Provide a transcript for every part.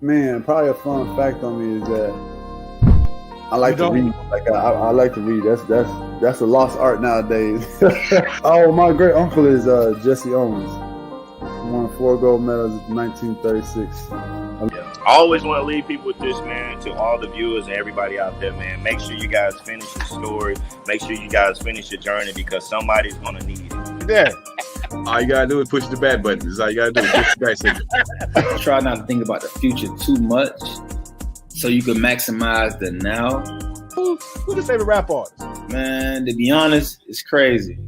Man, probably a fun fact on me is that I like to read. Like I like to read. That's a lost art nowadays. Oh, my great uncle is Jesse Owens. He won 4 gold medals in 1936. I always want to leave people with this, man, to all the viewers and everybody out there, man. Make sure you guys finish the story. Make sure you guys finish your journey because somebody's going to need it. Yeah. All you got to do is push the back button. That's all you got to do. Push the back signal. Try not to think about the future too much so you can maximize the now. Who's your favorite rap artist? Man, to be honest, it's crazy.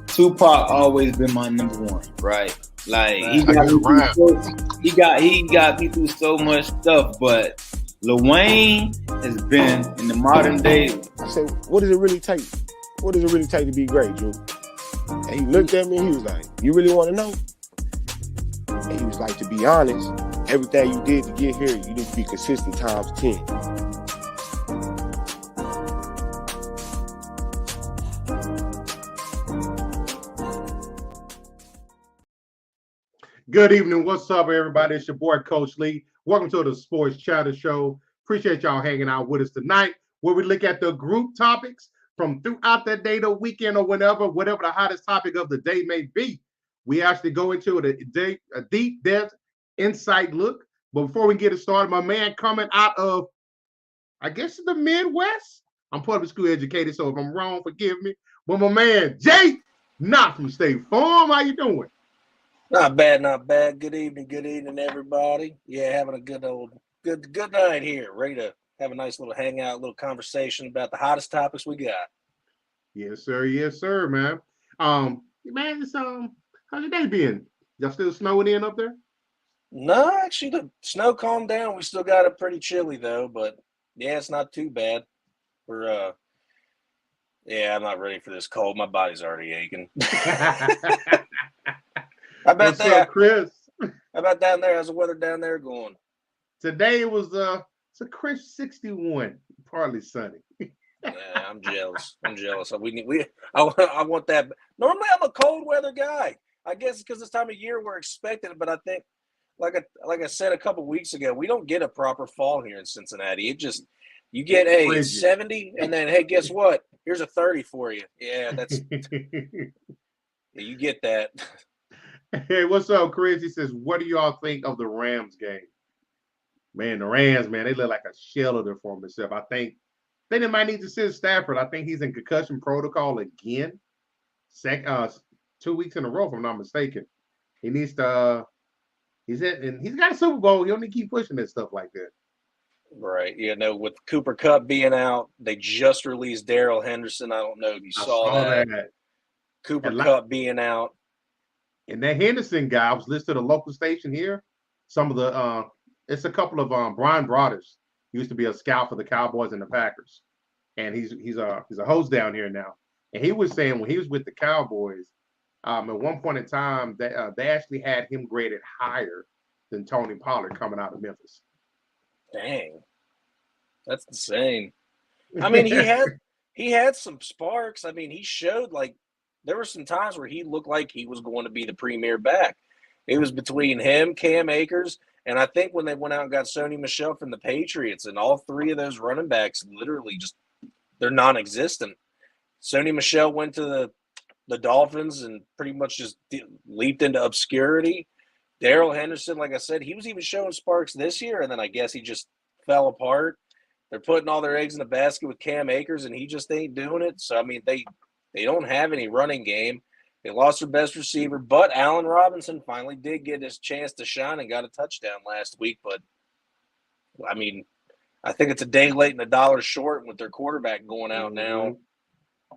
Tupac always been my number one, right? Like he got me through so much stuff, but Lil Wayne has been in the modern day. I said, what does it really take? What does it really take to be great, Drew? And he looked at me and he was like, you really want to know? And he was like, to be honest, everything you did to get here, you need to be consistent times 10. Good evening. What's up, everybody? It's your boy, Coach Lee. Welcome to the Sports Chatter Show. Appreciate y'all hanging out with us tonight, where we look at the group topics from throughout the day, the weekend, or whatever the hottest topic of the day may be. We actually go into a deep depth insight look. But before we get it started, my man coming out of, I guess, the Midwest. I'm public school educated, so if I'm wrong, forgive me. But my man, Jay, not from State Farm. How you doing? Not bad, not bad. Good evening, everybody. Yeah, having a good night here. Ready to have a nice little hangout, little conversation about the hottest topics we got. Yes, sir, man. Man, it's how's your day been? Y'all still snowing in up there? No, actually, the snow calmed down. We still got it pretty chilly though, but yeah, it's not too bad. We're yeah, I'm not ready for this cold. My body's already aching. How about that, Chris? How about down there? How's the weather down there going? Today it was it's a crisp 61, partly sunny. Yeah, I'm jealous. I want that. Normally, I'm a cold weather guy. I guess it's because this time of year we're expecting it, but I think, like I said a couple weeks ago, we don't get a proper fall here in Cincinnati. It just you get it's 70, and then hey, guess what? Here's a 30 for you. Yeah, that's you get that. Hey, what's up, Chris? He says, what do y'all think of the Rams game? Man, the Rams, man, they look like a shell of their former self. I think they might need to sit Stafford. I think he's in concussion protocol again. 2 weeks in a row, if I'm not mistaken. He needs to he's got a Super Bowl. He only keep pushing that stuff like that. Right. You know, with Cooper Kupp being out, they just released Darrell Henderson. I don't know if you saw that. Cooper Kupp being out. And that Henderson guy was listed at a local station here. Some of the it's a couple of Brian Broaddus used to be a scout for the Cowboys and the Packers, and he's a host down here now. And he was saying when he was with the Cowboys, at one point in time they actually had him graded higher than Tony Pollard coming out of Memphis. Dang, that's insane. I mean, he had some sparks. I mean, he showed like. There were some times where he looked like he was going to be the premier back. It was between him, Cam Akers, and I think when they went out and got Sony Michel from the Patriots, and all three of those running backs literally just they're non-existent. Sony Michel went to the Dolphins and pretty much just leaped into obscurity. Darrell Henderson, like I said, he was even showing sparks this year, and then I guess he just fell apart. They're putting all their eggs in the basket with Cam Akers, and he just ain't doing it. So, I mean, they don't have any running game. They lost their best receiver, but Allen Robinson finally did get his chance to shine and got a touchdown last week. But, I mean, I think it's a day late and a dollar short with their quarterback going out now.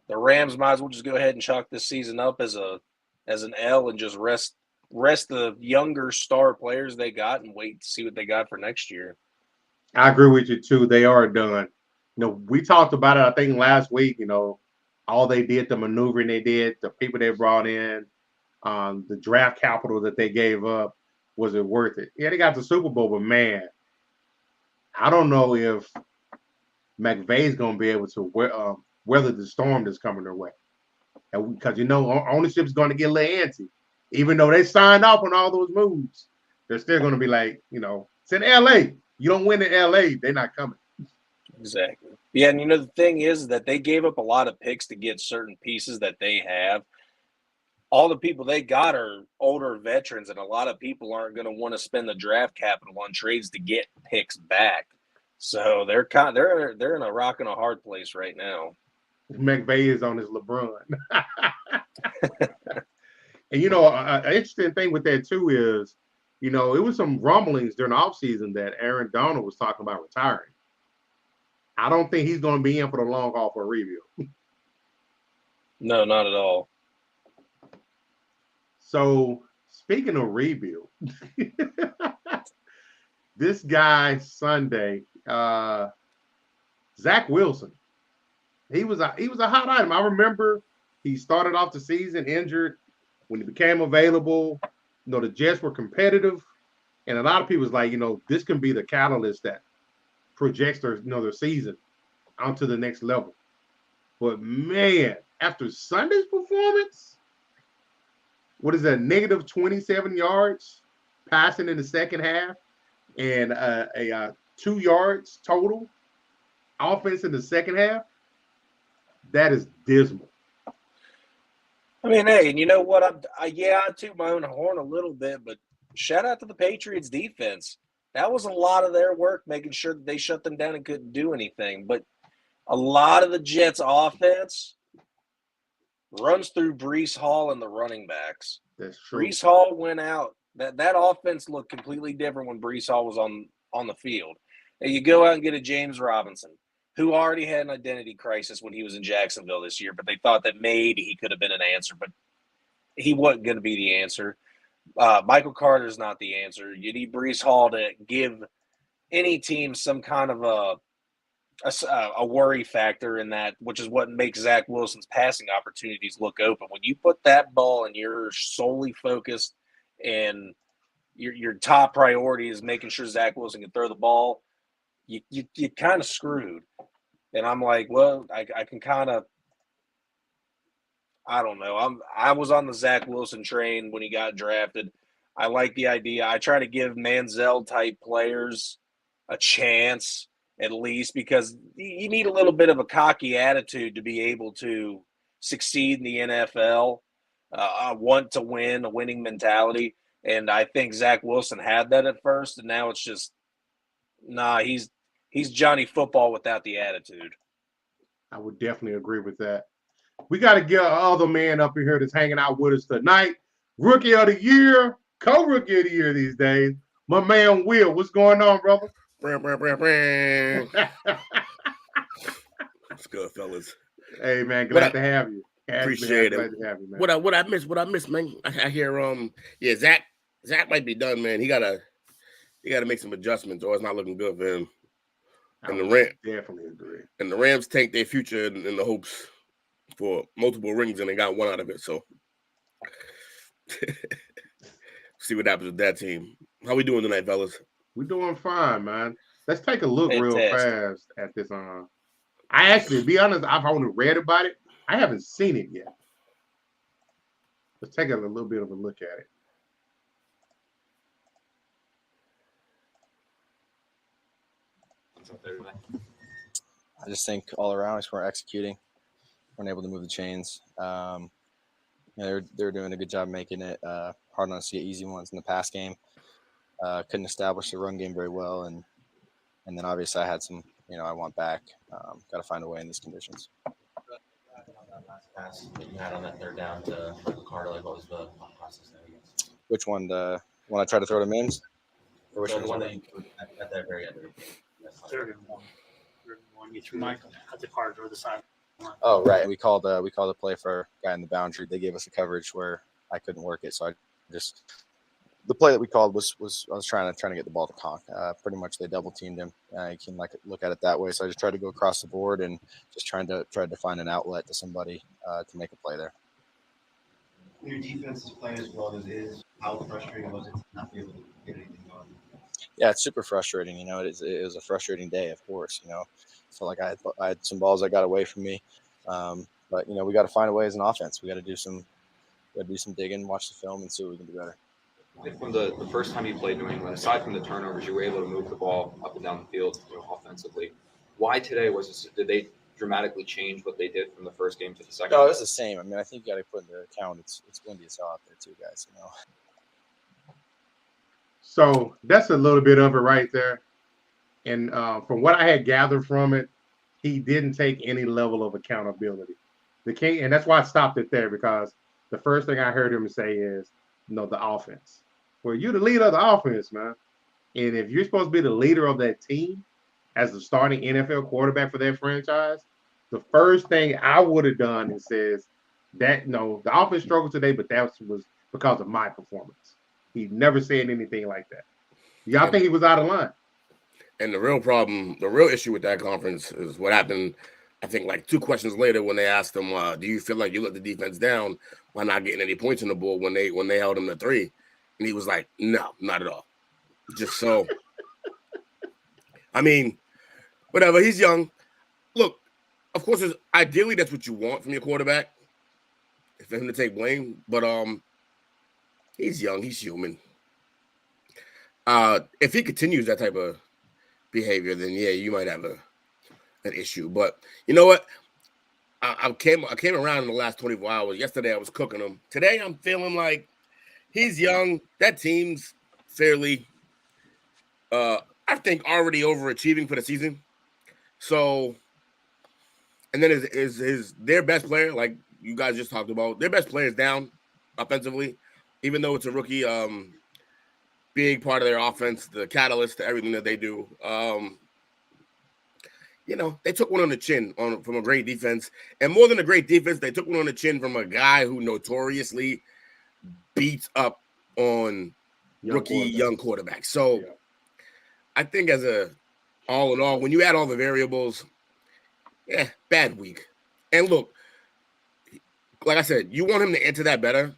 The Rams might as well just go ahead and chalk this season up as an L and just rest the younger star players they got and wait to see what they got for next year. I agree with you, too. They are done. You know, we talked about it, I think, last week, you know, all they did, the maneuvering they did, the people they brought in, the draft capital that they gave up, was it worth it? Yeah, they got the Super Bowl, but man, I don't know if McVay's going to be able to weather the storm that's coming their way. Because, you know, ownership is going to get a little antsy. Even though they signed off on all those moves, they're still going to be like, you know, It's in LA. You don't win in LA, they're not coming. Exactly. Yeah, and the thing is that they gave up a lot of picks to get certain pieces that they have. All the people they got are older veterans, and a lot of people aren't going to want to spend the draft capital on trades to get picks back. So they're in a rock and a hard place right now. McVay is on his LeBron. And an interesting thing with that too is, it was some rumblings during the offseason that Aaron Donald was talking about retiring. I don't think he's going to be in for the long haul for a rebuild. No, not at all. So, speaking of rebuild, this guy Sunday, Zach Wilson, he was a hot item. I remember he started off the season injured. When he became available, the Jets were competitive, and a lot of people was like, this can be the catalyst that projects their season onto the next level. But man, after Sunday's performance, what is that? Negative 27 yards passing in the second half, and a 2 yards total offense in the second half. That is dismal. I mean, hey, and you know what? I toot my own horn a little bit, but shout out to the Patriots defense. That was a lot of their work, making sure that they shut them down and couldn't do anything. But a lot of the Jets' offense runs through Breece Hall and the running backs. That's true. Breece Hall went out. That offense looked completely different when Breece Hall was on the field. And you go out and get a James Robinson, who already had an identity crisis when he was in Jacksonville this year, but they thought that maybe he could have been an answer, but he wasn't going to be the answer. Michael Carter's not the answer. You need Breece Hall to give any team some kind of a worry factor in that, which is what makes Zach Wilson's passing opportunities look open. When you put that ball and you're solely focused and your top priority is making sure Zach Wilson can throw the ball, you kind of screwed. And I'm like, well, I can kind of, I don't know. I was on the Zach Wilson train when he got drafted. I like the idea. I try to give Manziel type players a chance at least, because you need a little bit of a cocky attitude to be able to succeed in the NFL. Want to win, a winning mentality. And I think Zach Wilson had that at first, and now it's just, he's Johnny Football without the attitude. I would definitely agree with that. We got to get our other man up in here that's hanging out with us tonight. Rookie of the year, co-rookie of the year these days. My man Will, what's going on, brother? What's good, fellas? Hey man, glad to have you. Appreciate it. Glad to have you, man. What I miss, man. I hear Zach might be done, man. He gotta make some adjustments, or it's not looking good for him. And the Rams definitely agree. And the Rams tanked their future in the hopes for multiple rings, and they got one out of it. So see what happens with that team. How we doing tonight, fellas? We're doing fine, man. Let's take a look real fast at this. I actually, to be honest, I've only read about it. I haven't seen it yet. Let's take a little bit of a look at it. I just think all around us we're executing. We're able to move the chains. They're doing a good job making it hard on us to get easy ones in the pass game. Couldn't establish the run game very well, and then obviously I had some, I want back. Got to find a way in these conditions. Pass that you had on that third down to Carter, like what was the process there? Which one? The one I tried to throw to Mims? Or which one that you at that very end? Third and one. You threw Michael at the Carter or the side. Oh, right. We called a play for a guy in the boundary. They gave us a coverage where I couldn't work it, so the play that we called was I was trying to get the ball to Conk. Pretty much they double teamed him. You can look at it that way. So I just tried to go across the board and just tried to find an outlet to somebody to make a play there. Your defense is playing as well as it is. How frustrating was it to not be able to get anything going? Yeah, it's super frustrating. It was a frustrating day, of course. Felt like I had some balls that got away from me, but we got to find a way as an offense. We got to do some digging, watch the film, and see what we can do better. think from the first time you played New England, aside from the turnovers, you were able to move the ball up and down the field, offensively. Why today was this? Did they dramatically change what they did from the first game to the second? No, it's the same. I mean, I think you got to put into account it's windy as hell out there too, guys. So that's a little bit of it right there. And from what I had gathered from it, he didn't take any level of accountability. And that's why I stopped it there, because the first thing I heard him say is, the offense. Well, you're the leader of the offense, man. And if you're supposed to be the leader of that team as the starting NFL quarterback for that franchise, the first thing I would have done is says that, the offense struggled today, but that was because of my performance. He never said anything like that. Y'all think he was out of line? And the real issue with that conference is what happened, I think, like 2 questions later when they asked him, do you feel like you let the defense down by not getting any points on the board when they held him to 3? And he was like, no, not at all. Just so. I mean, whatever. He's young. Look, of course, ideally that's what you want from your quarterback, for him to take blame. But he's young. He's human. If he continues that type of behavior, then yeah, you might have an issue. But you know what? I came around in the last 24 hours. Yesterday I was cooking him. Today I'm feeling like he's young. That team's fairly, I think, already overachieving for the season. So, and then is their best player, like you guys just talked about, their best player is down offensively, even though it's a rookie. Big part of their offense, the catalyst to everything that they do. They took one on the chin from a great defense. And more than a great defense, they took one on the chin from a guy who notoriously beats up on young quarterbacks. So I think all in all, when you add all the variables, bad week. And look, like I said, you want him to enter that better,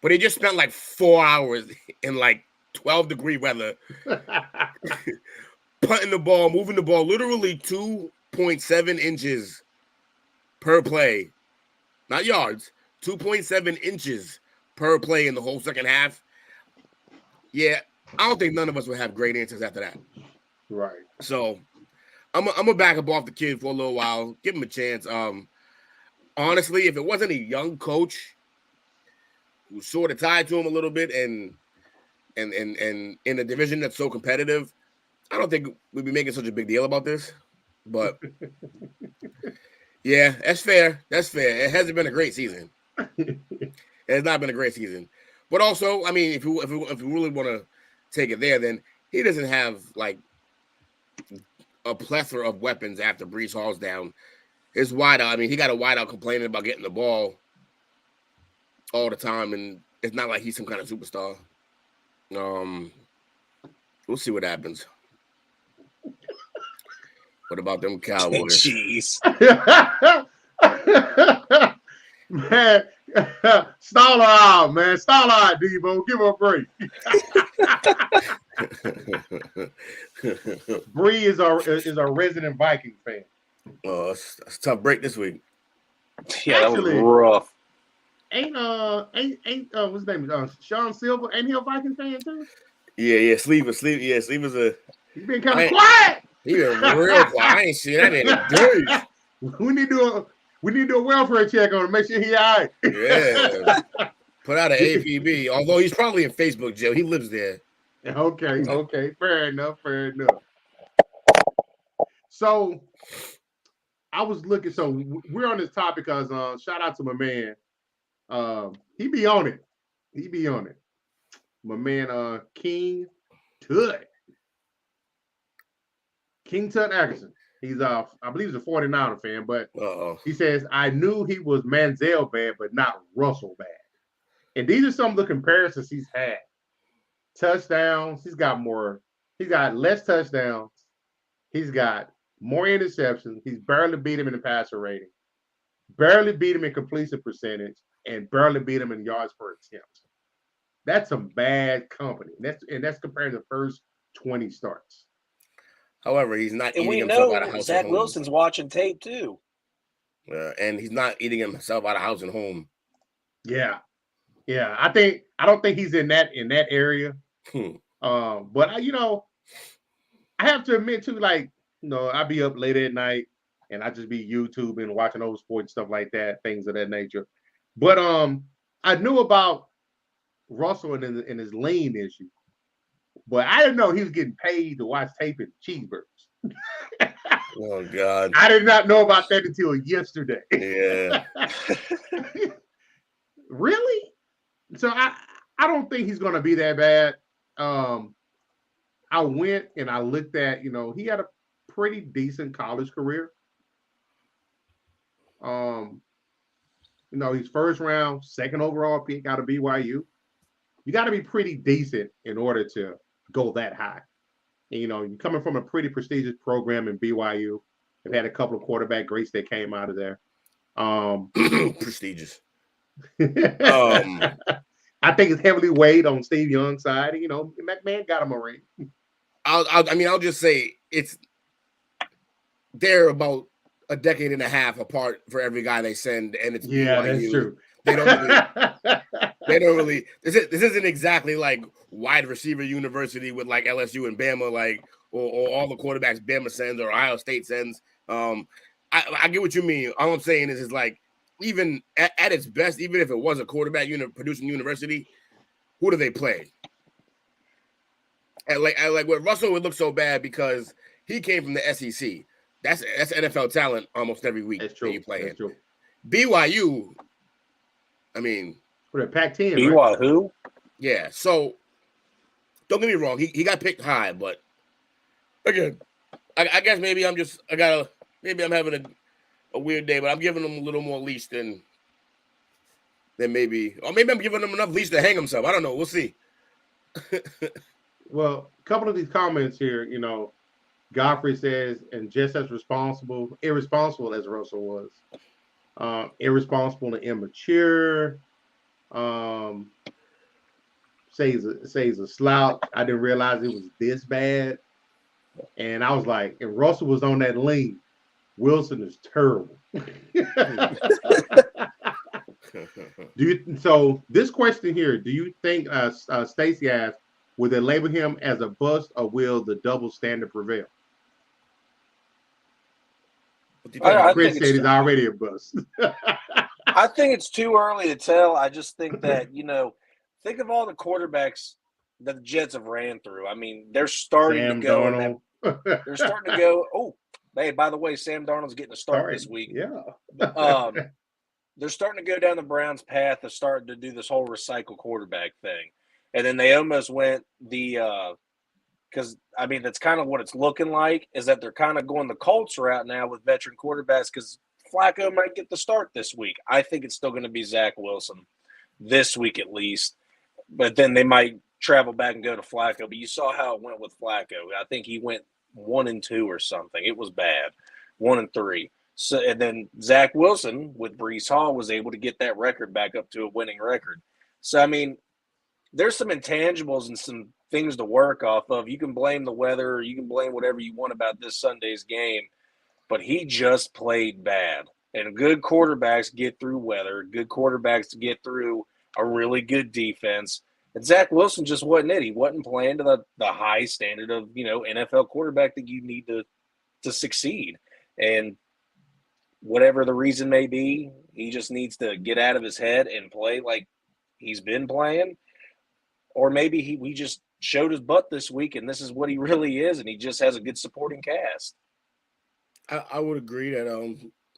but he just spent like 4 hours in like 12-degree weather, punting the ball, moving the ball, literally 2.7 inches per play, not yards, 2.7 inches per play in the whole second half. Yeah, I don't think none of us would have great answers after that. Right. So I'm gonna back up off the kid for a little while, give him a chance. Honestly, if it wasn't a young coach who sort of tied to him a little bit and in a division that's so competitive, I don't think we'd be making such a big deal about this. But yeah, that's fair. That's fair. It hasn't been a great season. It has not been a great season. But also, I mean, if you really want to take it there, then he doesn't have like a plethora of weapons after Breece Hall's down. His wideout, I mean, he got a wideout complaining about getting the ball all the time, and it's not like he's some kind of superstar. We'll see what happens. What about them Cowboys? Jeez. Man, stall her out, man. Stall her out, Debo. Give her a break. Bree is our resident Viking fan. Oh, it's a tough break this week. Yeah, actually, that was rough. Ain't what's his name? Sean Silver. Ain't he a Viking fan too? Yeah. Sleever's a. He's been kind of quiet. He been real quiet. I ain't seen that in days. We need to do a welfare check on him. Make sure he all right. Yeah. Put out an APB. Although he's probably in Facebook jail. He lives there. Okay. Fair enough. So I was looking. So we're on this topic because shout out to my man. He be on it. My man, King Tut Atkinson. He's I believe he's a 49er fan, but he says, I knew he was Manziel bad, but not Russell bad. And these are some of the comparisons he's had. Touchdowns, he's got less touchdowns, he's got more interceptions, he's barely beat him in the passer rating, barely beat him in completion percentage, and barely beat him in yards per attempt. That's some bad company. That's compared to the first 20 starts. However, he's not and eating himself out of we know house. Zach Wilson's watching tape too. And he's not eating himself out of house and home. Yeah. Yeah, I don't think he's in that area. But I have to admit too, like, I be up late at night and I just be YouTube and watching old sports stuff like that, things of that nature. But I knew about Russell and his lean issue, but I didn't know he was getting paid to watch tape and cheeseburgers. Oh God! I did not know about that until yesterday. Yeah. Really? So I don't think he's gonna be that bad. I went and I looked at, he had a pretty decent college career. He's first round, second overall pick out of BYU. You got to be pretty decent in order to go that high. And, you're coming from a pretty prestigious program in BYU. They've had a couple of quarterback greats that came out of there. Prestigious. I think it's heavily weighed on Steve Young's side. McMahon got him a ring. I'll just say they're about a decade and a half apart for every guy they send, and it's BYU. That's true. They don't really. This isn't exactly like wide receiver university with like LSU and Bama, like or all the quarterbacks Bama sends or Ohio State sends. I get what you mean. All I'm saying is like even at its best, even if it was a quarterback producing university, who do they play? And like with Russell would look so bad because he came from the SEC. That's NFL talent almost every week. That's true. You play it. BYU, I mean, for the Pac-10. BYU, right? Who? Yeah. So don't get me wrong. He got picked high, but again, I guess maybe I'm having a weird day, but I'm giving him a little more leash than maybe, or maybe I'm giving him enough leash to hang himself. I don't know. We'll see. Well, a couple of these comments here, Godfrey says, and just as irresponsible as Russell was, irresponsible and immature. Says a slouch. I didn't realize it was this bad. And I was like, and Russell was on that lean. Wilson is terrible. So this question here, do you think Stacy asked, will they label him as a bust or will the double standard prevail? Chris said he's already a bust. I think it's too early to tell. I just think that, think of all the quarterbacks that the Jets have ran through. I mean, they're starting to go. They're starting to go. Oh, hey, by the way, Sam Darnold's getting a start this week. Yeah. They're starting to go down the Browns' path of starting to do this whole recycle quarterback thing. And then they almost went because, that's kind of what it's looking like, is that they're kind of going the Colts route now with veteran quarterbacks because Flacco might get the start this week. I think it's still going to be Zach Wilson this week at least. But then they might travel back and go to Flacco. But you saw how it went with Flacco. I think he went 1-2 or something. It was bad. 1-3. So, and then Zach Wilson with Breece Hall was able to get that record back up to a winning record. So, there's some intangibles and some things to work off of. You can blame the weather. You can blame whatever you want about this Sunday's game. But he just played bad. And good quarterbacks get through weather. Good quarterbacks get through a really good defense. And Zach Wilson just wasn't it. He wasn't playing to the high standard of, NFL quarterback that you need to succeed. And whatever the reason may be, he just needs to get out of his head and play like he's been playing. Or maybe we just showed his butt this week and this is what he really is, and he just has a good supporting cast. I would agree that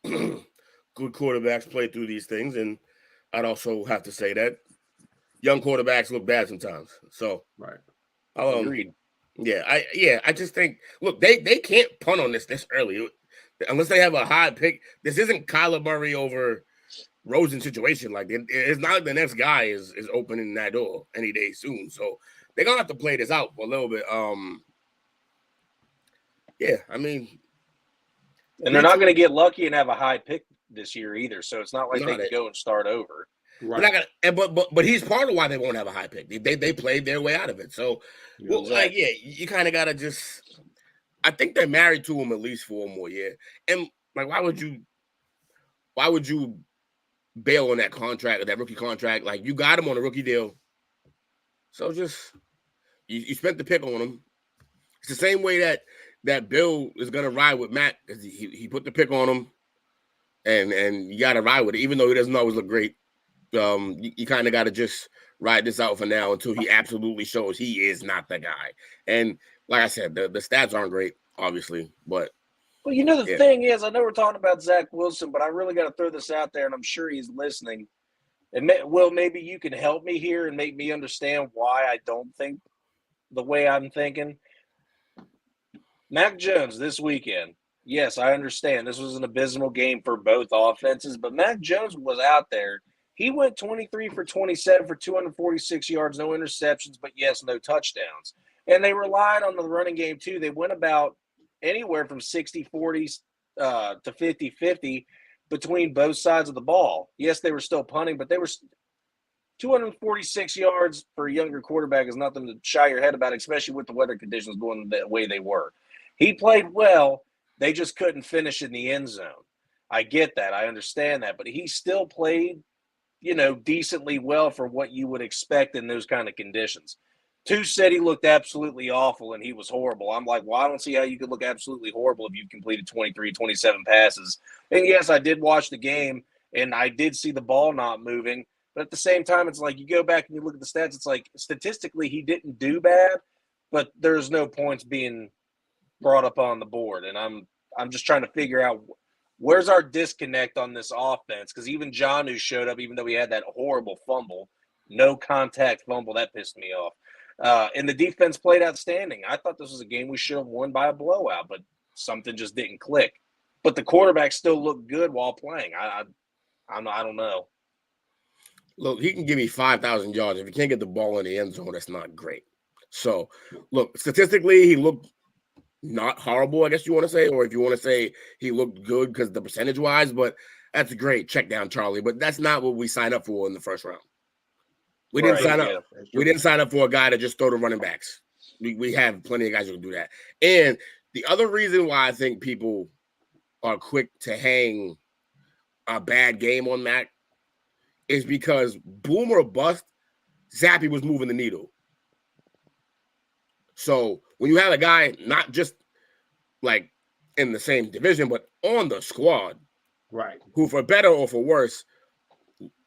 good quarterbacks play through these things, and I'd also have to say that young quarterbacks look bad sometimes. So right, agreed. Yeah, I just think they can't punt on this early unless they have a high pick. This isn't Kyler Murray over Rosen situation. Like it's not like the next guy is opening that door any day soon. So they're gonna have to play this out for a little bit. And they're not going to get lucky and have a high pick this year either. So it's not like they can go and start over. Right. But he's part of why they won't have a high pick. They played their way out of it. So, you kind of got to just – I think they're married to him at least for one more year. And, why would you bail on that contract or that rookie contract. Like, you got him on a rookie deal. So just you spent the pick on him. It's the same way that Bill is gonna ride with Matt because he put the pick on him, and you gotta ride with it, even though he doesn't always look great. You kind of gotta just ride this out for now until he absolutely shows he is not the guy. And like I said, the stats aren't great, obviously, but well, the thing is, I know we're talking about Zach Wilson, but I really got to throw this out there, and I'm sure he's listening. And Will, maybe you can help me here and make me understand why I don't think the way I'm thinking. Mac Jones this weekend. Yes, I understand this was an abysmal game for both offenses, but Mac Jones was out there. He went 23 for 27 for 246 yards, no interceptions, but yes, no touchdowns. And they relied on the running game too. They went about anywhere from 60-40 to 50-50 between both sides of the ball. Yes, they were still punting, but they were 246 yards for a younger quarterback is nothing to shy your head about, especially with the weather conditions going the way they were. He played well. They just couldn't finish in the end zone. I get that. I understand that. But he still played, decently well for what you would expect in those kind of conditions. Two said he looked absolutely awful and he was horrible. I'm like, well, I don't see how you could look absolutely horrible if you've completed 23, 27 passes. And yes, I did watch the game and I did see the ball not moving. But at the same time, it's like you go back and you look at the stats. It's like statistically he didn't do bad, but there's no points being brought up on the board. And I'm just trying to figure out where's our disconnect on this offense, because even Jonnu showed up, even though he had that horrible fumble, no contact fumble. That pissed me off. And the defense played outstanding. I thought this was a game we should have won by a blowout, but something just didn't click. But the quarterback still looked good while playing. I don't know. Look, he can give me 5,000 yards. If he can't get the ball in the end zone, that's not great. So, look, statistically, he looked not horrible, I guess you want to say, or if you want to say he looked good because the percentage-wise, but that's great. Check down, Charlie. But that's not what we signed up for in the first round. We didn't sign up. We didn't sign up for a guy to just throw the running backs. We have plenty of guys who can do that. And the other reason why I think people are quick to hang a bad game on Mac is because boom or bust, Zappy was moving the needle. So when you have a guy not just like in the same division, but on the squad, right, who for better or for worse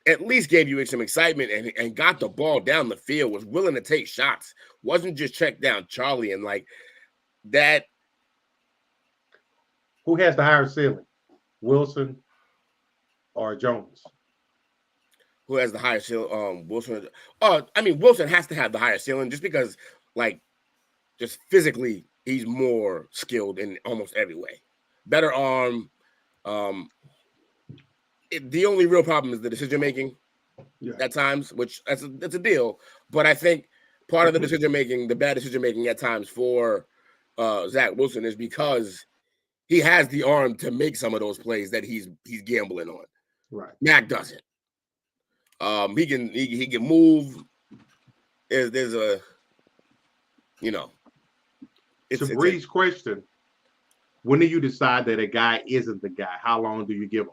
at least gave you some excitement and got the ball down the field, was willing to take shots, wasn't just check down Charlie and like that. Who has the higher ceiling, Wilson or Jones? Who has the higher ceiling? Wilson. I mean, Wilson has to have the higher ceiling just because, like, just physically, he's more skilled in almost every way. Better arm. The only real problem is the decision making at times, which that's a deal. But I think part of the decision making, the bad decision making at times for Zach Wilson is because he has the arm to make some of those plays that he's gambling on. Right. Mac doesn't. He can move. There's a, it's a Breeze question. When do you decide that a guy isn't the guy? How long do you give him?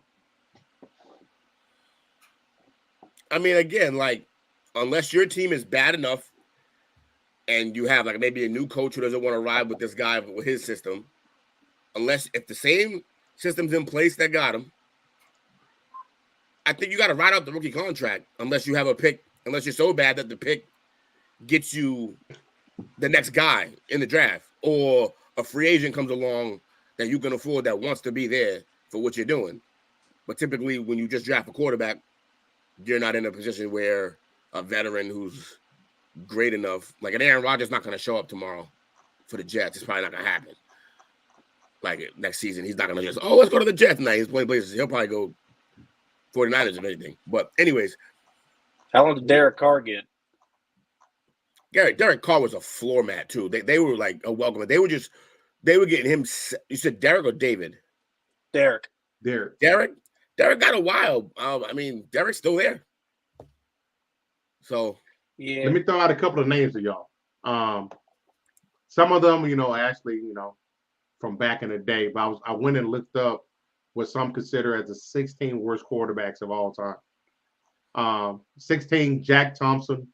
I mean, again, like, unless your team is bad enough and you have like maybe a new coach who doesn't want to ride with this guy with his system, if the same system's in place that got him, I think you got to ride out the rookie contract unless you have a pick, unless you're so bad that the pick gets you the next guy in the draft or a free agent comes along that you can afford that wants to be there for what you're doing. But typically when you just draft a quarterback, you're not in a position where a veteran who's great enough, like an Aaron Rodgers not going to show up tomorrow for the Jets. It's probably not going to happen. Like next season, he's not going to just, let's go to the Jets tonight. He's playing places. He'll probably go 49ers if anything. But anyways. How long did Derek Carr get? Derek Carr was a floor mat too. They were like a welcome. They were getting him. You said Derek or David? Derek. Derek got a while. I mean, Derek's still there. So yeah. Let me throw out a couple of names to y'all. Some of them, actually, from back in the day. But I went and looked up what some consider as the 16 worst quarterbacks of all time. 16, Jack Thompson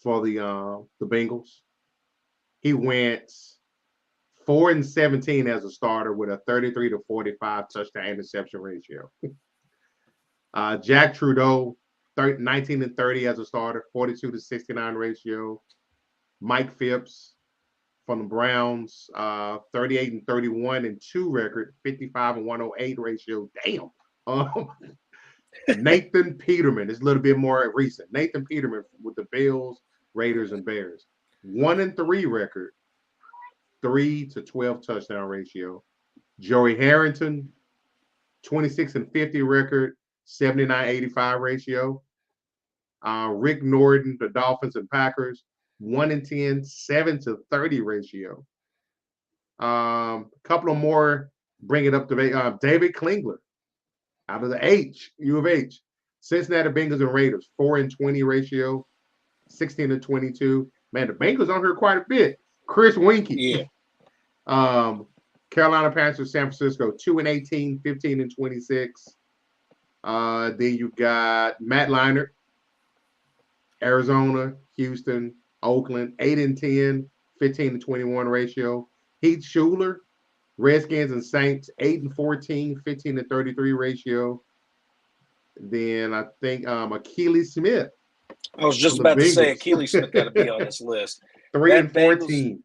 for the Bengals. He went 4-17 as a starter with a 33-45 touchdown interception ratio. Jack Trudeau, 19-30 as a starter, 42-69 ratio. Mike Phipps from the Browns, 38-31 and 2 record, 55-108 ratio. Damn. Nathan Peterman is a little bit more recent. Nathan Peterman with the Bills, Raiders, and Bears. 1-3 record, 3-12 touchdown ratio. Joey Harrington, 26-50 record, 79-85 ratio. Rick Norton, the Dolphins and Packers, 1-10, 7-30 ratio. A couple of more bring it up to David Klingler out of the U of H. Cincinnati Bengals and Raiders, 4-20 ratio, 16-22. Man, the Bengals on here quite a bit. Chris Winkie. Yeah. Carolina Panthers, San Francisco, 2-18, 15-26. Then you got Matt Leinart, Arizona, Houston, Oakland, 8-10, 15-21 ratio. Heath Schuler, Redskins and Saints, 8-14, 15-33 ratio. Then I think Akili Smith. I was just about to say Akili Smith got to be on this list. 3-14.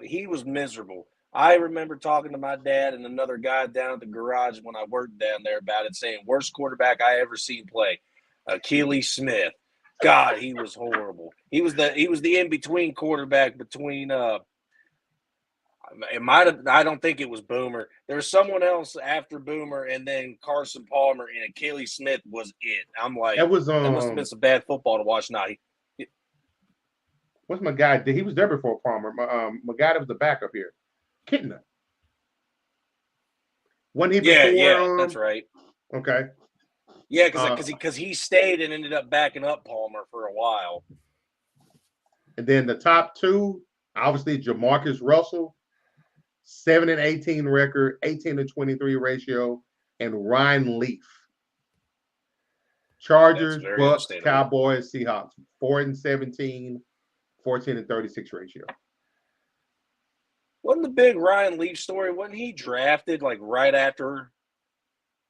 He was miserable. I remember talking to my dad and another guy down at the garage when I worked down there about it, saying worst quarterback I ever seen play, Akili Smith. God, he was horrible. He was the in between quarterback between. I don't think it was Boomer. There was someone else after Boomer, and then Carson Palmer, and Akili Smith was it. I'm like, that must have been some bad football to watch. Now, what's my guy? He was there before Palmer. My guy that was the backup here, Kitna. Wasn't he before? Yeah, that's right. Okay. Yeah, because he stayed and ended up backing up Palmer for a while. And then the top two, obviously Jamarcus Russell, 7-18 record, 18-23 ratio, and Ryan Leaf. Chargers, Bucks, Cowboys, Seahawks, 4-17, 14-36 ratio. Wasn't the big Ryan Leaf story? Wasn't he drafted like right after?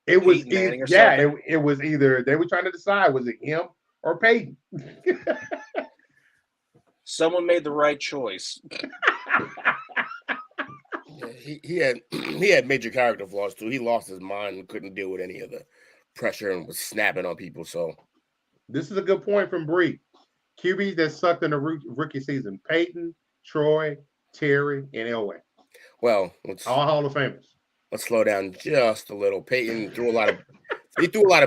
It was it was either they were trying to decide, was it him or Peyton? Someone made the right choice. He had major character flaws too. He lost his mind and couldn't deal with any of the pressure and was snapping on people. So this is a good point from Bree. QBs that sucked in the rookie season: Peyton, Troy, Terry, and Elway. Well, all Hall of Famers. Let's slow down just a little. Peyton threw a lot of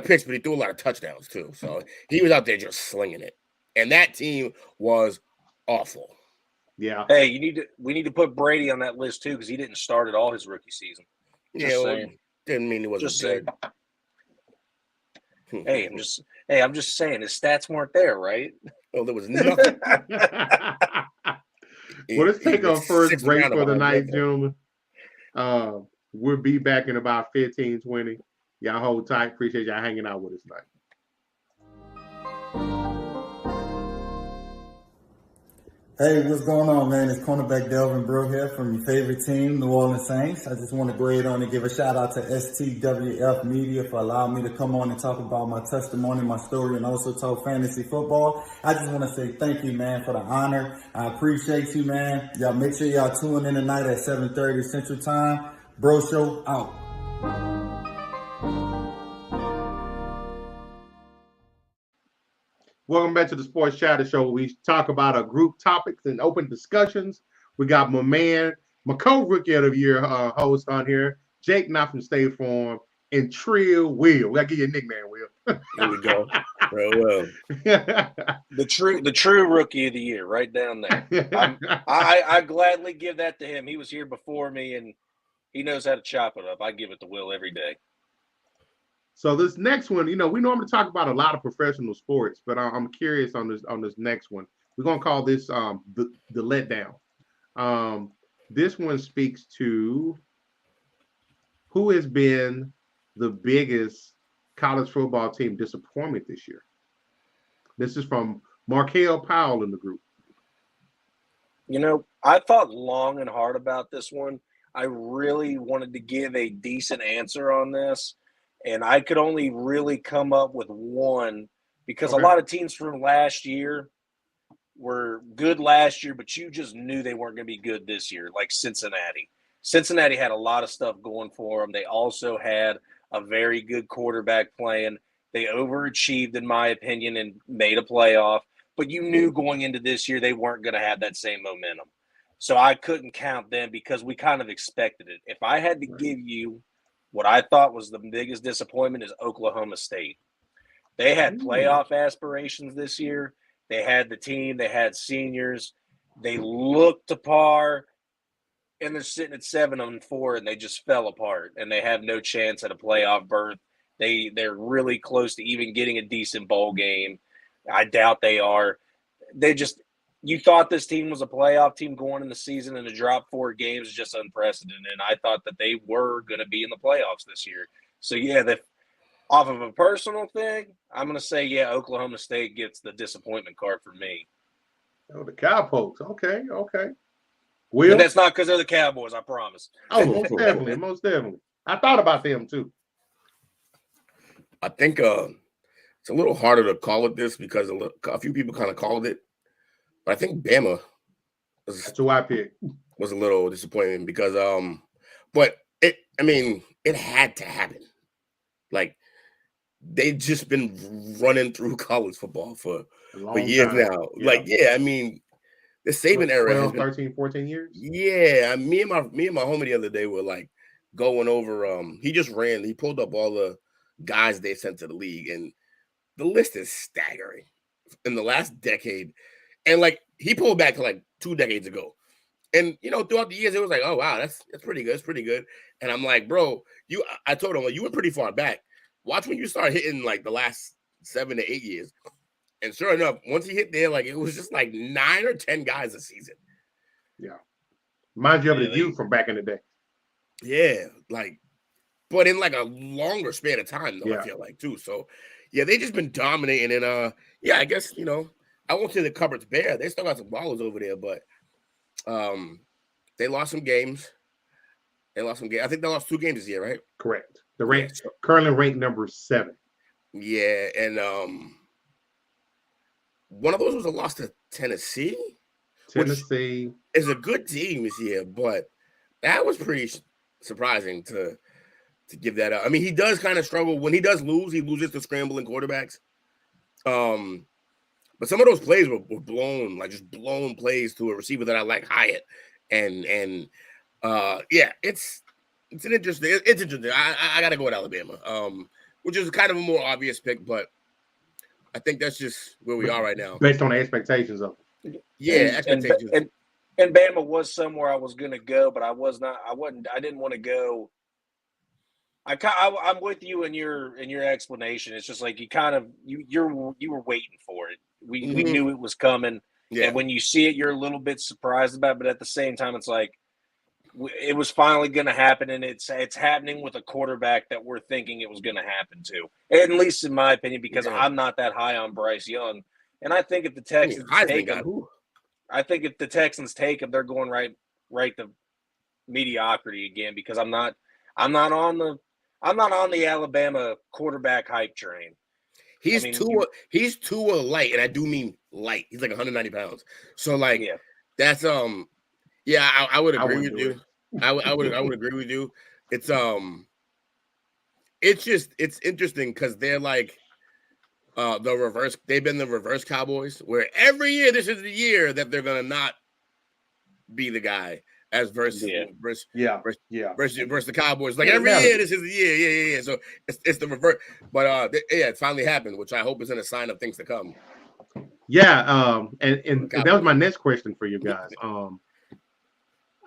picks, but he threw a lot of touchdowns too. So he was out there just slinging it. And that team was awful. Yeah. Hey, we need to put Brady on that list too, because he didn't start at all his rookie season. Didn't mean he wasn't just good. I'm just saying his stats weren't there, right? Well, there was nothing. Well, let's take our first break for the night, gentlemen. We'll be back in about 15, 20. Y'all hold tight. Appreciate y'all hanging out with us tonight. Hey, what's going on, man? It's cornerback Delvin Breaux here from your favorite team, New Orleans Saints. I just want to go ahead on and give a shout out to STWF Media for allowing me to come on and talk about my testimony, my story, and also talk fantasy football. I just want to say thank you, man, for the honor. I appreciate you, man. Y'all make sure y'all tune in tonight at 7:30 Central Time. Bro Show out. Welcome back to the Sports Chatter Show, where we talk about our group topics and open discussions. We got my man, my co-rookie of the year host on here, Jake Knott from State Farm, and Trill Will. We gotta give you a nickname, Will. Here we go. Real well. The true rookie of the year, right down there. I gladly give that to him. He was here before me, and he knows how to chop it up. I give it to Will every day. So this next one, we normally talk about a lot of professional sports, but I'm curious on this next one. We're gonna call this the letdown. This one speaks to who has been the biggest college football team disappointment this year? This is from Markel Powell in the group. You know, I thought long and hard about this one. I really wanted to give a decent answer on this, and I could only really come up with one because a lot of teams from last year were good last year, but you just knew they weren't going to be good this year, like Cincinnati. Cincinnati had a lot of stuff going for them. They also had a very good quarterback playing. They overachieved, in my opinion, and made a playoff. But you knew going into this year they weren't going to have that same momentum. So I couldn't count them because we kind of expected it. If I had to give you what I thought was the biggest disappointment is Oklahoma State. They had playoff aspirations this year. They had the team. They had seniors. They looked to par, and they're sitting at 7-4, and they just fell apart, and they have no chance at a playoff berth. They're really close to even getting a decent bowl game. I doubt they are. You thought this team was a playoff team going in the season, and to drop 4 games is just unprecedented. And I thought that they were going to be in the playoffs this year. So, yeah, off of a personal thing, I'm going to say, yeah, Oklahoma State gets the disappointment card for me. Oh, the Cowpokes. Okay. Will? And that's not because they're the Cowboys, I promise. Oh, most definitely. I thought about them, too. I think it's a little harder to call it this because a few people kind of called it. But I think Bama that's who I picked. Was a little disappointing because but it had to happen. Like they've just been running through college football for years now. Yeah. Like, yeah, I mean, the Saban era 12, 13, 14 years. Yeah, me and my homie the other day were like going over he pulled up all the guys they sent to the league, and the list is staggering in the last decade. And like he pulled back to like 2 decades ago. And throughout the years, it was like, oh wow, that's pretty good. It's pretty good. And I'm like, bro, I told him, like, you went pretty far back. Watch when you start hitting like the last 7 to 8 years. And sure enough, once he hit there, like it was just like 9 or 10 guys a season. Yeah. Reminds you of the youth from back in the day. Yeah, like, but in like a longer span of time, though, I feel like too. So yeah, they just been dominating. And I guess, I won't say the cupboard's bare. They still got some ballers over there, but they lost some games. I think they lost 2 games this year, right? Correct. They're currently ranked number 7. Yeah, and one of those was a loss to Tennessee. Tennessee is a good team this year, but that was pretty surprising to give that up. I mean, he does kind of struggle when he does lose. He loses to scrambling quarterbacks. But some of those plays were blown, like just blown plays to a receiver that I like, Hyatt, and it's interesting. It's interesting. I got to go with Alabama, which is kind of a more obvious pick, but I think that's just where we are right now, based on the expectations of it. Yeah, expectations. And Bama was somewhere I was going to go, but I didn't want to go. I'm with you in your explanation. It's just like you were waiting for it. We knew it was coming, and when you see it, you're a little bit surprised about it. But at the same time, it's like it was finally going to happen, and it's happening with a quarterback that we're thinking it was going to happen to. At least in my opinion, because I'm not that high on Bryce Young, and I think if the Texans take him, they're going right to mediocrity again. Because I'm not on the Alabama quarterback hype train. He's Tua light, and I do mean light. He's like 190 pounds. So like, that's I would agree with you. I would agree with you. It's interesting because they're like the reverse. They've been the reverse Cowboys, where every year this is the year that they're gonna not be the guy as versus the Cowboys. Like every year, this is the year. Yeah. So it's the reverse. But it finally happened, which I hope is in a sign of things to come. Yeah. And that was my next question for you guys.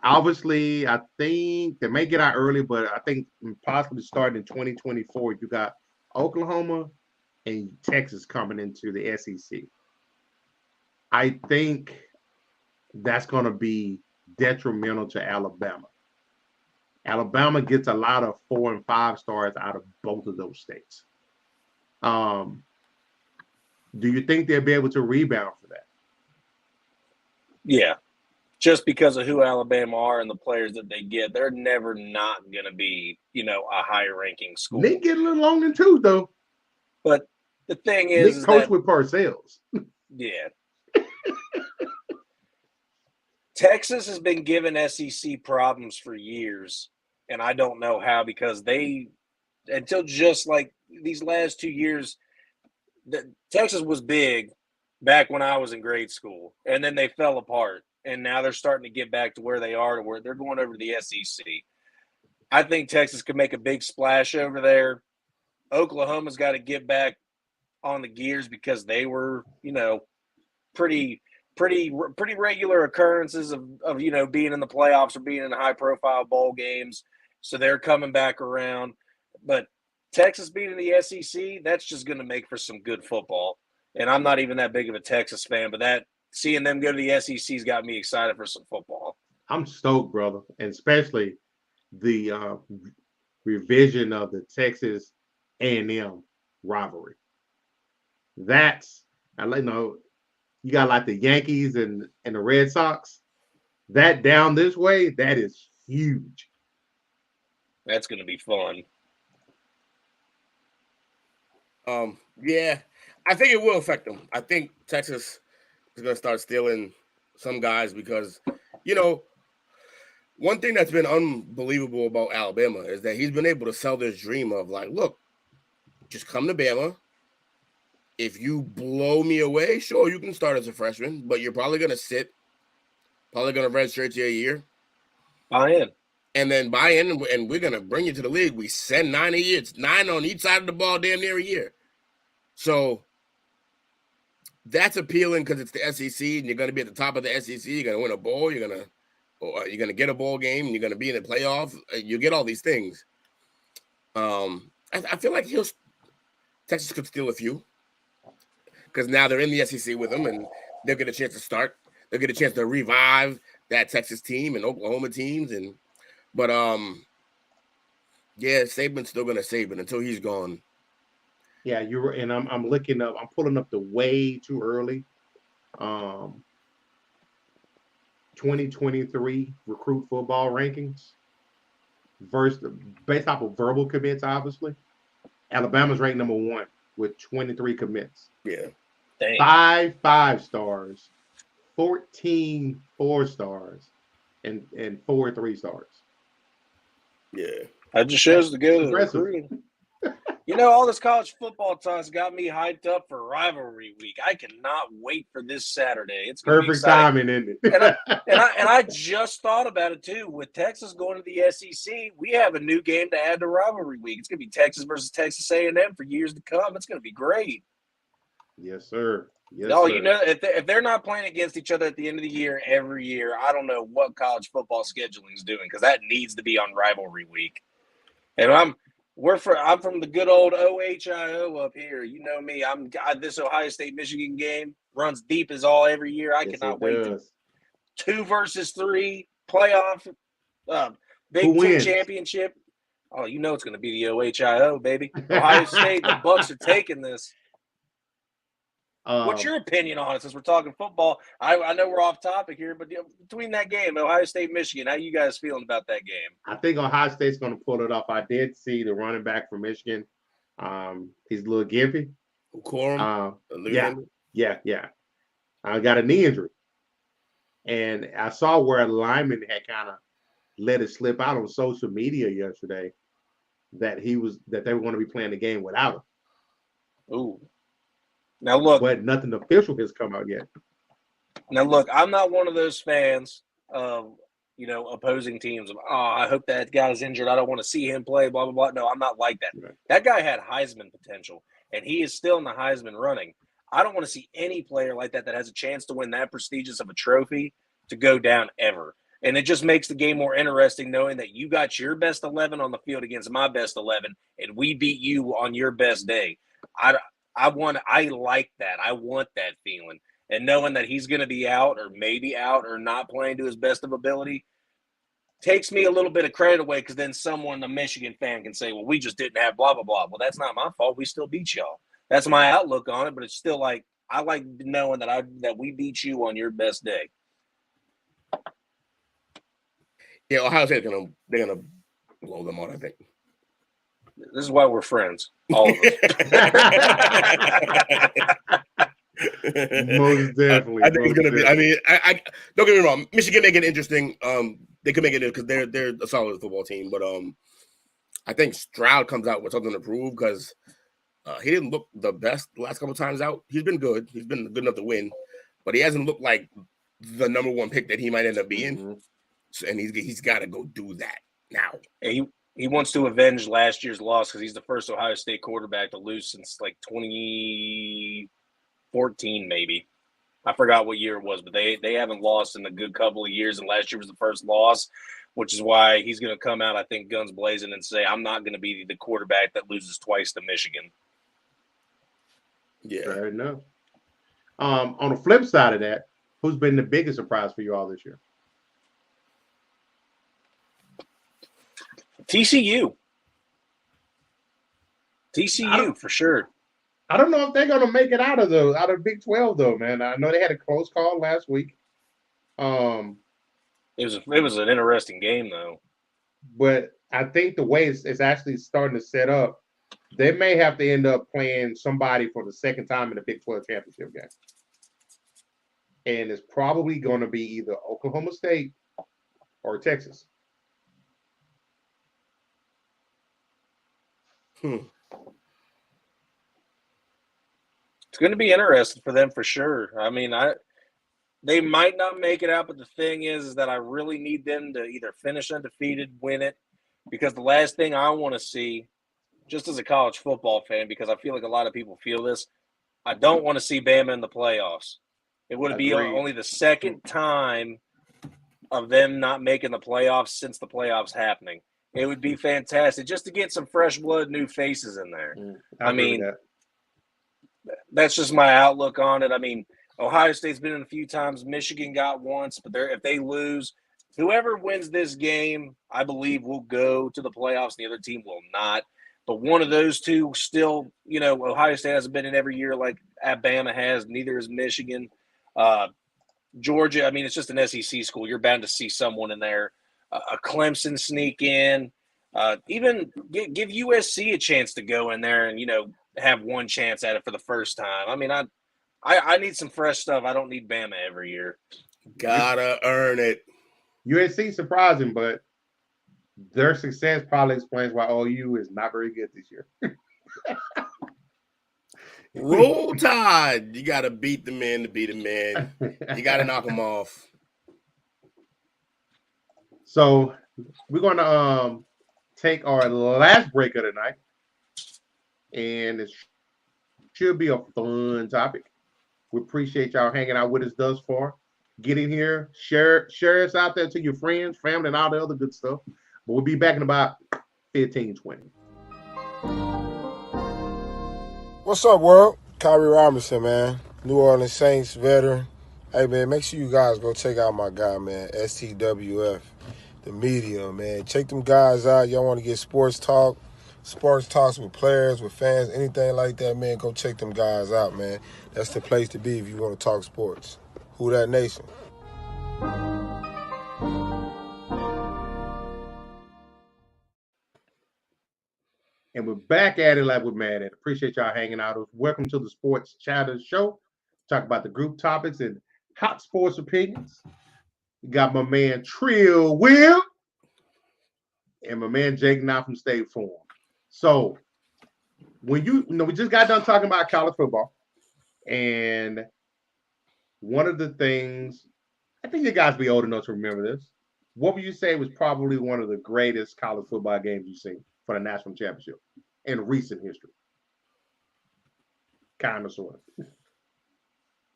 Obviously, I think they may get out early, but I think possibly starting in 2024, you got Oklahoma and Texas coming into the SEC. I think that's going to be detrimental to Alabama Alabama gets a lot of 4 and 5 stars out of both of those states. Do you think they'll be able to rebound for that? Yeah. Just because of who Alabama are and the players that they get, they're never not going to be, a higher ranking school. Nick get a little on in too, though. But the thing is, Nick coached with Parcells. Yeah. Texas has been giving SEC problems for years, and I don't know how, because until just like these last 2 years, Texas was big back when I was in grade school, and then they fell apart. And now they're starting to get back to where they are, to where they're going over to the SEC. I think Texas could make a big splash over there. Oklahoma's got to get back on the gears, because they were, pretty regular occurrences of being in the playoffs or being in high-profile bowl games. So they're coming back around. But Texas beating the SEC, that's just going to make for some good football. And I'm not even that big of a Texas fan, but seeing them go to the SEC's got me excited for some football. I'm stoked, brother, and especially the revision of the Texas A&M rivalry. That's, you got like the Yankees and the Red Sox. That down this way, that is huge. That's going to be fun. Yeah, I think it will affect them. I think Texas is going to start stealing some guys because, one thing that's been unbelievable about Alabama is that he's been able to sell this dream of like, look, just come to Bama. If you blow me away, sure, you can start as a freshman, but you're probably going to sit, probably going to redshirt you a year. Buy in. And then buy in, and we're going to bring you to the league. We send 9 a year. It's 9 on each side of the ball damn near a year. So that's appealing because it's the SEC, and you're going to be at the top of the SEC. You're going to win a bowl. You're going to get a bowl game. And you're going to be in the playoff. You get all these things. I feel like Texas could steal a few because now they're in the SEC with them, and they'll get a chance to start. They'll get a chance to revive that Texas team and Oklahoma teams, but Saban's still going to Saban until he's gone. Yeah, you're right. And I'm looking up. I'm pulling up the way too early. 2023 recruit football rankings based off of verbal commits. Obviously, Alabama's ranked number 1 with 23 commits. Yeah, dang. 5 5-stars, 14 4-stars, and 4 3-stars. Yeah, that just shows the good of recruiting. All this college football talk's got me hyped up for rivalry week. I cannot wait for this Saturday. It's gonna perfect timing, isn't it? and I just thought about it too. With Texas going to the SEC, we have a new game to add to rivalry week. It's gonna be Texas versus Texas A&M for years to come. It's gonna be great. Yes, sir. Yes, No, sir. if they're not playing against each other at the end of the year every year, I don't know what college football scheduling is doing, because that needs to be on rivalry week. And I'm from the good old OHIO up here. You know me. This Ohio State Michigan game runs deep as all every year. I cannot wait to 2 versus 3 playoff Big Ten championship. Oh, it's going to be the OHIO, baby. Ohio State, the Bucks are taking this. What's your opinion on it, since we're talking football? I know we're off topic here, but between that game, Ohio State, Michigan, how you guys feeling about that game? I think Ohio State's going to pull it off. I did see the running back from Michigan. He's a little gimpy. Yeah. I got a knee injury. And I saw where a lineman had kind of let it slip out on social media yesterday that they were going to be playing the game without him. Ooh. Now look, but nothing official has come out yet. Now look, I'm not one of those fans of opposing teams. I hope that guy's injured. I don't want to see him play. Blah blah blah. No, I'm not like that. Right. That guy had Heisman potential, and he is still in the Heisman running. I don't want to see any player like that has a chance to win that prestigious of a trophy to go down ever. And it just makes the game more interesting knowing that you got your best 11 on the field against my best 11, and we beat you on your best day. I like that. I want that feeling. And knowing that he's going to be out or maybe out or not playing to his best of ability, takes me a little bit of credit away because then someone, a Michigan fan, can say, well, we just didn't have blah, blah, blah. Well, that's not my fault. We still beat y'all. That's my outlook on it, but it's still like I like knowing that we beat you on your best day. Yeah, Ohio State's they're gonna blow them out, I think. This is why we're friends, all of us. Most definitely. I think it's gonna be. I mean, I don't get me wrong. Michigan make it interesting. They could make it because they're a solid football team, but I think Stroud comes out with something to prove because he didn't look the best the last couple of times out. He's been good. He's been good enough to win, but he hasn't looked like the number one pick that he might end up being. Mm-hmm. So, and he's got to go do that now. And he wants to avenge last year's loss because he's the first Ohio State quarterback to lose since like 2014, maybe. I forgot what year it was, but they haven't lost in a good couple of years, and last year was the first loss, which is why he's going to come out, I think, guns blazing and say, I'm not going to be the quarterback that loses twice to Michigan. Yeah. Fair enough. On the flip side of that, who's been the biggest surprise for you all this year? TCU for sure. I don't know if they're going to make it out of Big 12 though, man. I know they had a close call last week. It was an interesting game though. But I think the way it's actually starting to set up, they may have to end up playing somebody for the second time in the Big 12 championship game. And it's probably going to be either Oklahoma State or Texas. It's going to be interesting for them for sure. I mean, they might not make it out, but the thing is that I really need them to either finish undefeated, win it, because the last thing I want to see, just as a college football fan, because I feel like a lot of people feel this, I don't want to see Bama in the playoffs. It would be only the second time of them not making the playoffs since the playoffs happening. It would be fantastic just to get some fresh blood, new faces in there. I mean, that's just my outlook on it. I mean, Ohio State's been in a few times. Michigan got once, but if they lose, whoever wins this game, I believe, will go to the playoffs. The other team will not. But one of those two still, Ohio State hasn't been in every year like Alabama has. Neither is Michigan. Georgia, I mean, it's just an SEC school. You're bound to see someone in there. A Clemson sneak in, even give USC a chance to go in there and, have one chance at it for the first time. I mean, I need some fresh stuff. I don't need Bama every year. Gotta earn it. USC surprising, but their success probably explains why OU is not very good this year. Roll Tide. You got to beat the men to beat a man. You got to knock them off. So we're going to take our last break of the night, and it should be a fun topic. We appreciate y'all hanging out with us thus far. Get in here, share us out there to your friends, family, and all the other good stuff. But we'll be back in about 15-20. What's up, world? Kyrie Robinson, man. New Orleans Saints veteran. Hey, man, make sure you guys go check out my guy, man, STWF, the media, man. Check them guys out. Y'all want to get sports talks with players, with fans, anything like that, man, go check them guys out, man. That's the place to be if you want to talk sports. Who that nation? And we're back at it like we're mad at. Appreciate y'all hanging out. Welcome to the Sports Chatter Show. Talk about the group topics and hot sports opinions. We got my man Trill Will and my man Jake Now from State Farm. So when we just got done talking about college football, and one of the things, I think you guys be old enough to remember this. What would you say was probably one of the greatest college football games you've seen for the national championship in recent history? Kind of, sort of.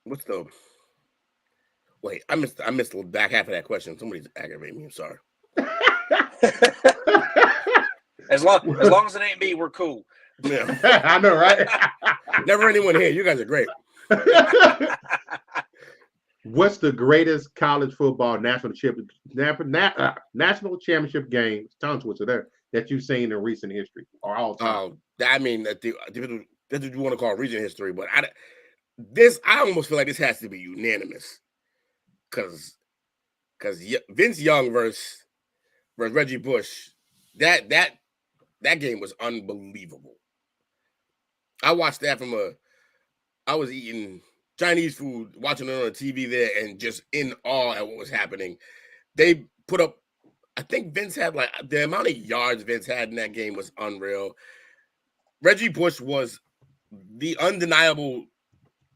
What's the? Wait, I missed the back half of that question. Somebody's aggravating me. I'm sorry. As long as it ain't me, we're cool. Yeah. I know, right? Never anyone here. You guys are great. What's the greatest college football national championship game, tongue twister there, that you've seen in recent history or all time? I mean, that's what you want to call recent history, but I almost feel like this has to be unanimous, because Vince Young versus Reggie Bush, that game was unbelievable. I watched that I was eating Chinese food, watching it on the TV there, and just in awe at what was happening. They put up, I think Vince had the amount of yards Vince had in that game was unreal. Reggie Bush was the undeniable,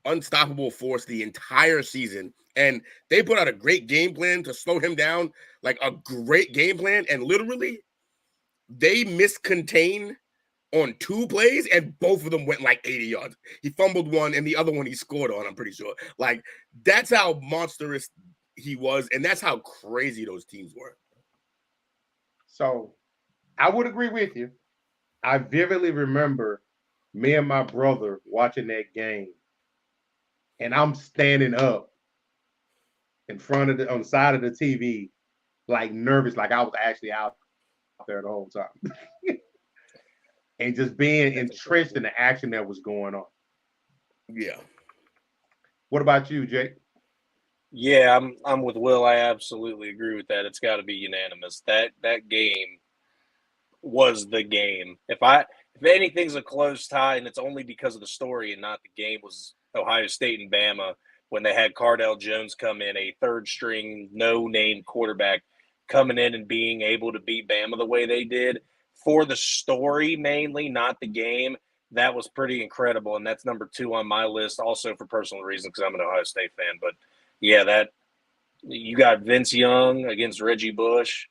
unstoppable force the entire season. And they put out a great game plan to slow him down, like a great game plan. And literally, they miscontained on 2 plays, and both of them went like 80 yards. He fumbled one, and the other one he scored on, I'm pretty sure. Like, that's how monstrous he was, and that's how crazy those teams were. So, I would agree with you. I vividly remember me and my brother watching that game, and I'm standing up in front of on the side of the TV, like nervous, like I was actually out there the whole time. And just being entrenched in the action that was going on. Yeah. What about you, Jake? Yeah, I'm with Will. I absolutely agree with that. It's got to be unanimous. That game was the game. If anything's a close tie, and it's only because of the story and not the game, was Ohio State and Bama when they had Cardell Jones come in, a third-string, no-name quarterback, coming in and being able to beat Bama the way they did. For the story mainly, not the game, that was pretty incredible, and that's number 2 on my list, also for personal reasons because I'm an Ohio State fan. But, yeah, that you got Vince Young against Reggie Bush,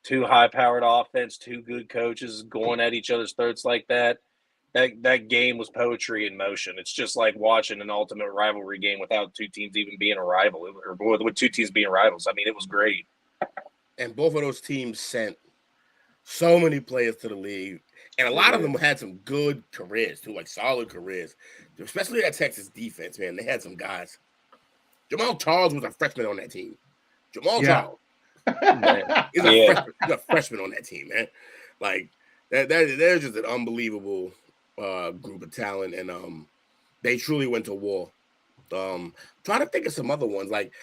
2 high-powered offense, 2 good coaches going at each other's throats like that. That game was poetry in motion. It's just like watching an ultimate rivalry game without 2 teams even being a rival, or with 2 teams being rivals. I mean, it was great. And both of those teams sent so many players to the league, and a lot of them had some good careers too, like solid careers, especially that Texas defense, man. They had some guys. Jamal Charles was a freshman on that team. Charles. He's a freshman on that team, man. Like, they're just an unbelievable group of talent, and they truly went to war. Trying to think of some other ones. Like,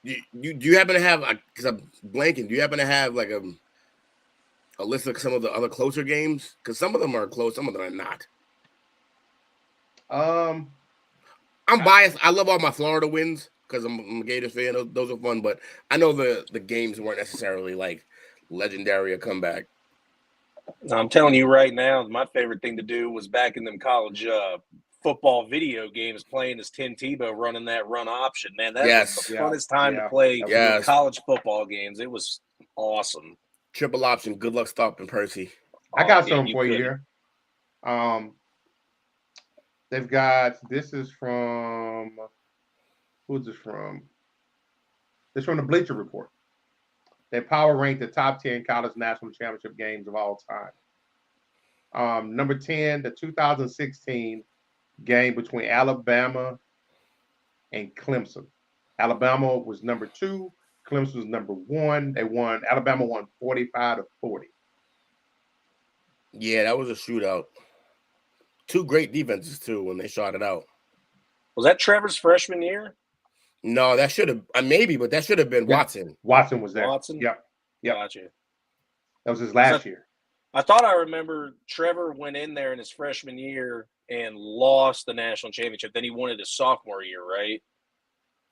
do you happen to have, because I'm blanking, do you happen to have like a list of some of the other closer games? Because some of them are close, some of them are not. I'm biased. I love all my Florida wins because I'm a Gators fan. Those are fun, but I know the games weren't necessarily like legendary or comeback. I'm telling you right now, my favorite thing to do was back in them college football video games, playing as Tim Tebow running that run option. Man, that was the funnest time to play college football games. It was awesome. Triple option. Good luck stopping Percy. I got something for you here. They've got, this is from, who's this from? It's from the Bleacher Report. They power ranked the top 10 college national championship games of all time. Number 10, the 2016 game between Alabama and Clemson. Alabama was number 2. Clemson was number 1. Alabama won 45-40. Yeah, that was a shootout. 2 great defenses, too, when they shot it out. Was that Trevor's freshman year? No, that should have, maybe, but that should have been Watson. Watson was there. Watson? Yep. Gotcha. That was his last year. I thought I remember Trevor went in there in his freshman year and lost the national championship. Then he won it his sophomore year, right?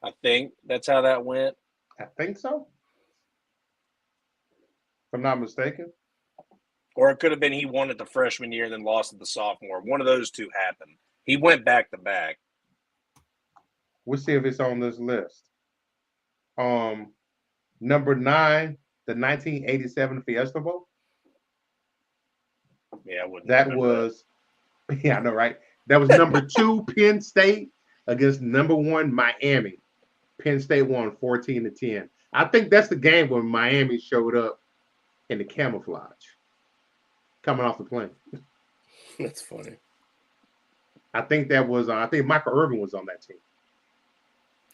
I think that's how that went. I think so. If I'm not mistaken. Or it could have been he won it the freshman year and then lost it the sophomore. One of those two happened. He went back to back. We'll see if it's on this list. Number 9, the 1987 Fiesta Bowl. Yeah, I wouldn't. That was, I know, right? That was number 2 Penn State against number 1 Miami. Penn State won 14-10. I think that's the game when Miami showed up in the camouflage coming off the plane. That's funny. I think that was, I think Michael Irvin was on that team.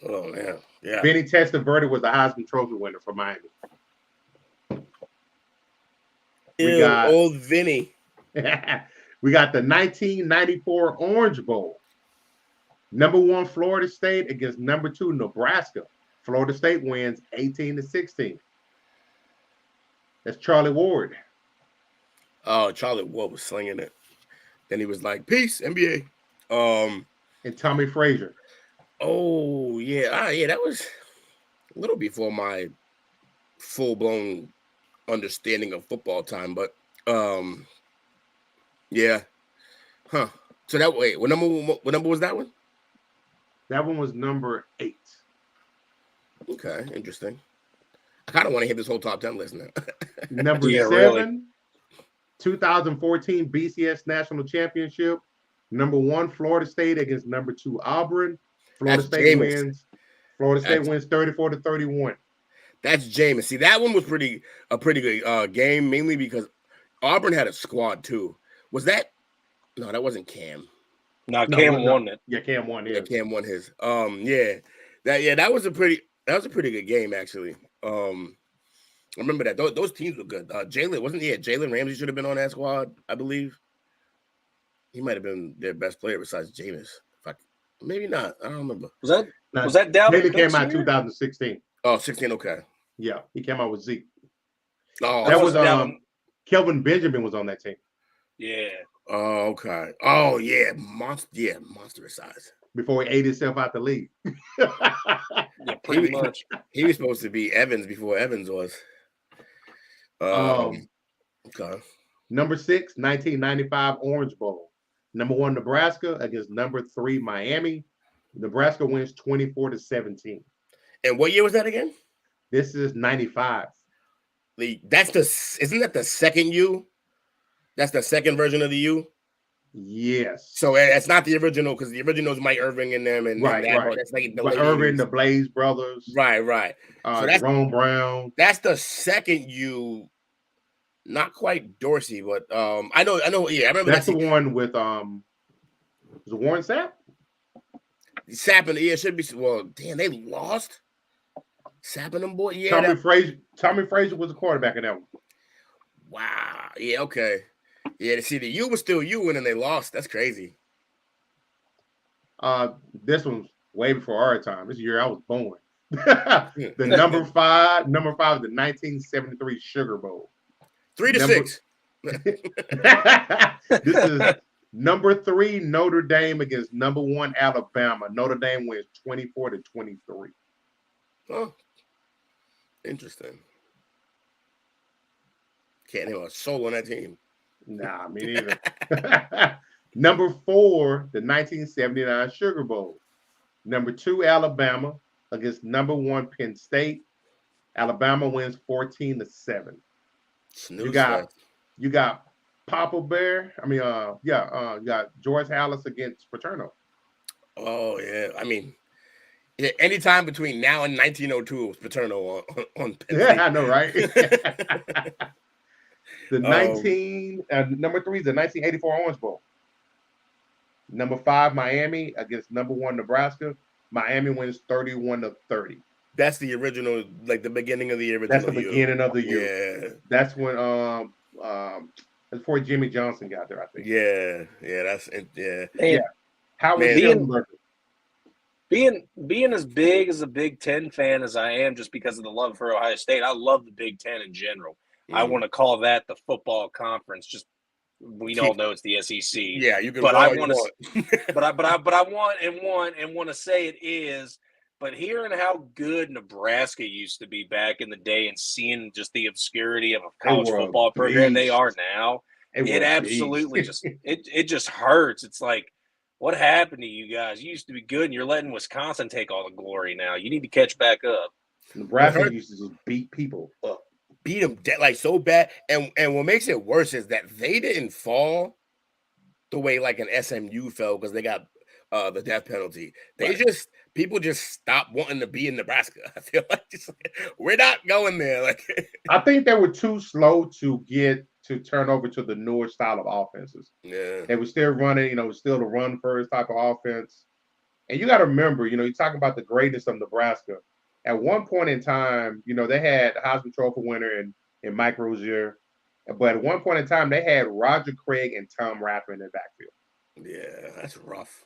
Oh man, yeah. Vinny Testaverde was the Heisman Trophy winner for Miami. We got old Vinny. We got the 1994 Orange Bowl. Number 1 Florida State against number 2 Nebraska. Florida State wins 18-16. That's Charlie Ward. Oh, Charlie Ward was slinging it. Then he was like, "Peace, NBA." And Tommy Frazier. Oh yeah, yeah. That was a little before my full-blown understanding of football time, but yeah, huh? So that what number was that one? That one was number 8. Okay, interesting. I kind of want to hit this whole top 10 list now. Number 7, really. 2014 BCS National Championship. Number 1 Florida State against number 2 Auburn. Florida State wins 34-31. That's Jameis. See, that one was a pretty good game, mainly because Auburn had a squad too. Was that? No, that wasn't Cam. No, Cam won it. Yeah, Cam won his. Yeah, Cam won his. That was a pretty good game actually. I remember that those teams were good. Jalen Ramsey should have been on that squad, I believe. He might have been their best player besides Jameis. Maybe not. I don't remember. Was that Dalvin? Jalen came out in 2016. Oh, 16, okay. Yeah, he came out with Zeke. Oh, that was Kelvin Benjamin was on that team. Yeah. Oh, okay. Oh, yeah, monstrous size. Before he ate himself out the league. Yeah, pretty much. He was supposed to be Evans before Evans was. Okay. Number 6, 1995 Orange Bowl. Number 1 Nebraska against number 3 Miami. Nebraska wins 24-17. And what year was that again? This is 95. Isn't that the second U? That's the second version of the U? Yes. So it's not the original, because the original is Mike Irving in them, and right. That's like the Irving, the Blaze brothers. Right. So that's Jerome Brown. That's the second U. Not quite Dorsey, but I know. Yeah, I remember that's the one with was it Warren Sapp? Sapp and it should be. Well, damn, they lost. Sapp and them boy. Yeah, Tommy Frazier was the quarterback in that one. Wow. Yeah. Okay. Yeah. See, the U was still U, and then they lost. That's crazy. This one's way before our time. This year I was born. The number 5, the 1973 Sugar Bowl. 3-6. This is number 3 Notre Dame against number 1 Alabama. Notre Dame wins 24-23. Oh, interesting. Can't name a soul on that team. Nah, me neither. Number 4, the 1979 Sugar Bowl. Number 2 Alabama against number 1 Penn State. Alabama wins 14-7. You got Papa Bear. You got George Halas against Paterno. Oh yeah, I mean, anytime between now and 1902 was Paterno on Penn State. I know, right? Number 3 is the 1984 Orange Bowl. Number 5 Miami against number 1 Nebraska. Miami wins 31-30. That's the original, like the beginning of the original. That's the beginning of the year. Yeah. That's when that's before Jimmy Johnson got there, I think. Yeah, that's it. Yeah. And How was being as big as a Big Ten fan as I am, just because of the love for Ohio State, I love the Big Ten in general. I want to call that the football conference. Just we all know it's the SEC. Yeah, you can. But I want to. but I want to say it is. But hearing how good Nebraska used to be back in the day and seeing just the obscurity of a college football program they are now, it absolutely it just hurts. It's like, what happened to you guys? You used to be good, and you're letting Wisconsin take all the glory now. You need to catch back up. Nebraska used to just beat people up. Beat them like so bad. And what makes it worse is that they didn't fall the way like an SMU fell because they got the death penalty. People just stopped wanting to be in Nebraska. I feel like we're not going there. Like I think they were too slow to turn over to the newer style of offenses. Yeah, they were still running. Still the run first type of offense, And you got to remember, you talk about the greatness of Nebraska. At one point in time, they had the Heisman Trophy winner in Mike Rozier. But at one point in time, they had Roger Craig and Tom Rathman in the backfield. Yeah, that's rough.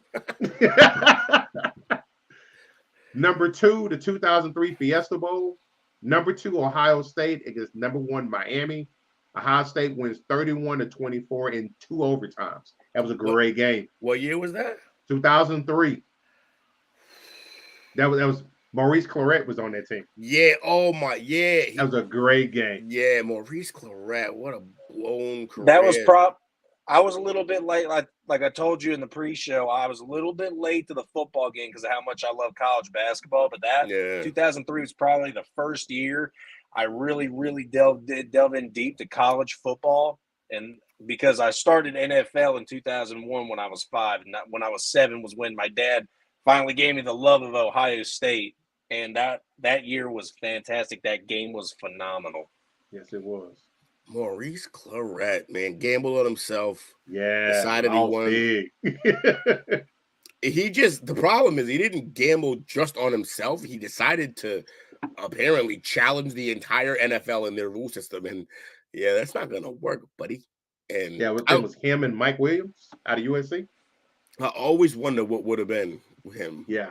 Number 2, the 2003 Fiesta Bowl. Number 2, Ohio State against number 1, Miami. Ohio State wins 31-24 in 2 overtimes. That was a great game. What year was that? 2003. That was Maurice Clarett was on that team. Yeah. Oh my. Yeah. That was a great game. Yeah, Maurice Clarett. What a blown career. That was I was a little bit late. Like I told you in the pre-show, I was a little bit late to the football game because of how much I love college basketball. But 2003 was probably the first year I really, really delved in deep to college football. And because I started NFL in 2001 when I was 5, and when I was 7 was when my dad finally gave me the love of Ohio State. And that year was fantastic. That game was phenomenal. Yes, it was. Maurice Clarett, man, gambled on himself. Yeah, decided he won. The problem is he didn't gamble just on himself. He decided to apparently challenge the entire NFL in their rule system, and that's not gonna work, buddy. And it was him and Mike Williams out of USC. I always wonder what would have been with him. Yeah.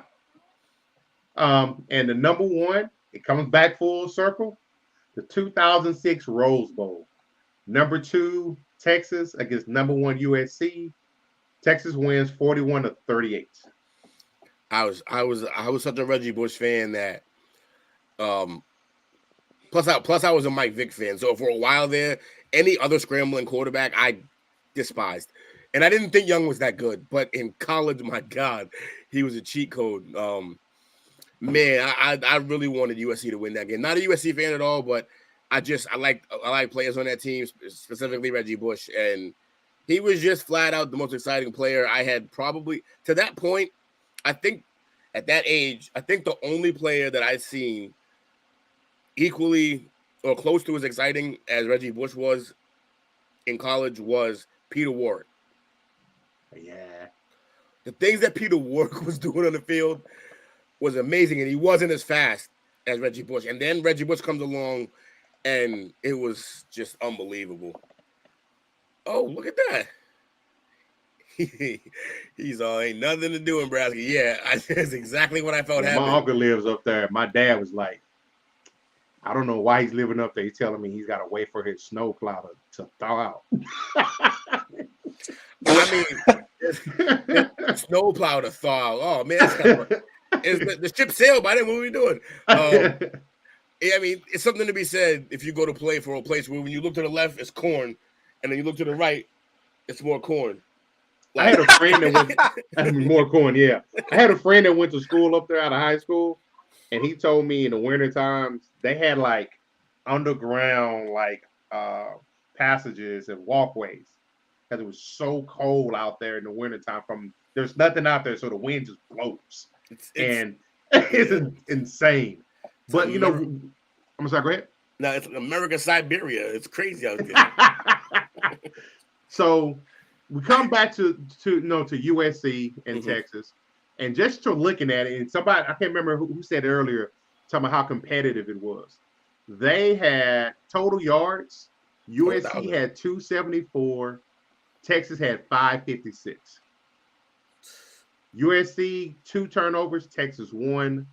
And the number 1, it comes back full circle. The 2006 Rose Bowl. Number 2, Texas against number 1 USC. Texas wins 41-38. I was such a Reggie Bush fan that plus I was a Mike Vick fan. So for a while there, any other scrambling quarterback I despised. And I didn't think Young was that good, but in college, my God, he was a cheat code. Man, I really wanted USC to win that game. Not a USC fan at all, but I like players on that team, specifically Reggie Bush, and he was just flat out the most exciting player I had probably to that point. I think at that age, the only player that I'd seen equally or close to as exciting as Reggie Bush was in college was Peter Warrick. Yeah, the things that Peter Warrick was doing on the field was amazing, and he wasn't as fast as Reggie Bush. And then Reggie Bush comes along, and it was just unbelievable. Oh, look at that. He's all ain't nothing to do in Nebraska. Yeah, that's exactly what I felt happened. My uncle lives up there. My dad was like, I don't know why he's living up there. He's telling me he's got to wait for his snowplow to thaw out. I mean, snowplow to thaw. Oh, man, that's kind of the ship sailed by then. What are we doing? I mean, it's something to be said if you go to play for a place where when you look to the left, it's corn, and then you look to the right, it's more corn. I had a friend that went more corn, yeah. I had a friend that went to school up there out of high school, and he told me in the winter times they had like underground passages and walkways because it was so cold out there in the wintertime. There's nothing out there, so the wind just blows. It's insane. But I'm sorry, go ahead. No, it's America, Siberia. It's crazy out there. So we come back to USC and Texas, and just to looking at it, and somebody I can't remember who said it earlier, talking about how competitive it was. They had total yards. USC had 274. Texas had 556. USC 2 turnovers. Texas 1.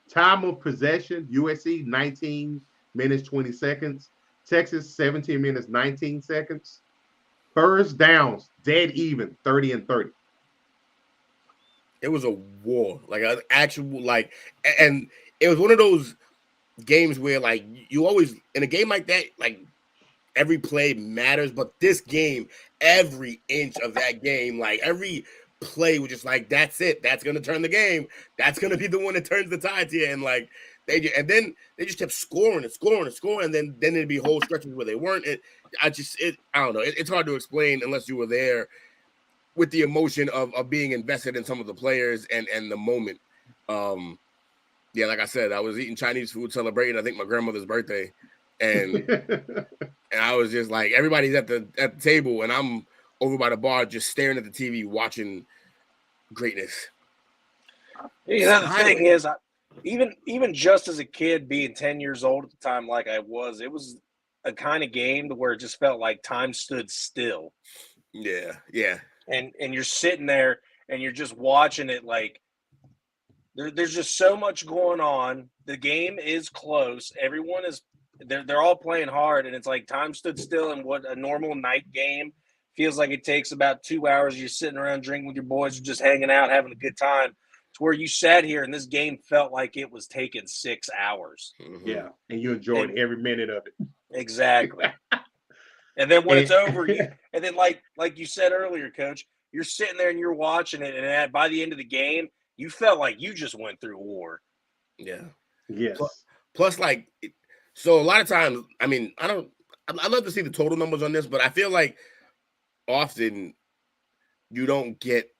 Time of possession. USC 19 minutes 20 seconds. Texas 17 minutes 19 seconds. First downs dead even 30 and 30. It was a war, like an actual and it was one of those games where you always in a game like that, every play matters, but this game, every inch of that game, every play was just that's it. That's gonna turn the game. That's gonna be the one that turns the tide here. And then they just kept scoring and scoring and scoring. And then it'd be whole stretches where they weren't. I don't know. It's hard to explain unless you were there with the emotion of being invested in some of the players and the moment. Yeah, like I said, I was eating Chinese food, celebrating, I think, my grandmother's birthday. And and I was just everybody's at the table, and I'm over by the bar just staring at the TV watching greatness. You know, the thing is, even just as a kid, being 10 years old at the time, like I was, it was a kind of game to where it just felt like time stood still. Yeah, yeah. And you're sitting there and you're just watching it like there's just so much going on. The game is close. Everyone is they're all playing hard, and it's like time stood still. And what a normal night game feels like it takes about 2 hours. You're sitting around drinking with your boys, just hanging out, having a good time. To where you sat here and this game felt like it was taking 6 hours. Mm-hmm. Yeah, and you enjoyed every minute of it. Exactly. And then when it's over, and then like you said earlier, Coach, you're sitting there and you're watching it, and by the end of the game, you felt like you just went through war. Yeah. Yes. Plus, like, so a lot of times, I mean, I'd love to see the total numbers on this, but I feel like often you'll get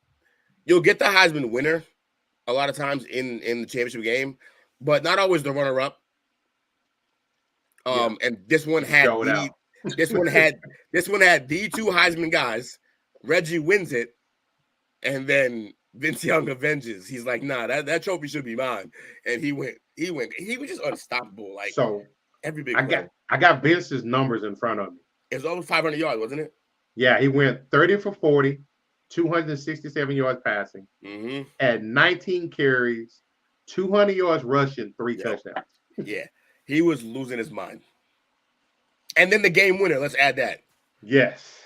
the Heisman winner a lot of times in the championship game, but not always the runner-up. And this one had this one had the two Heisman guys. Reggie wins it, and then Vince Young avenges. He's like, nah, that trophy should be mine. And he was just unstoppable. Like, so every big I got Vince's numbers in front of me. It was over 500 yards, wasn't it? Yeah, he went 30 for 40, 267 yards passing, had 19 carries, 200 yards rushing, 3 touchdowns. Yeah, he was losing his mind. And then the game winner, let's add that. Yes.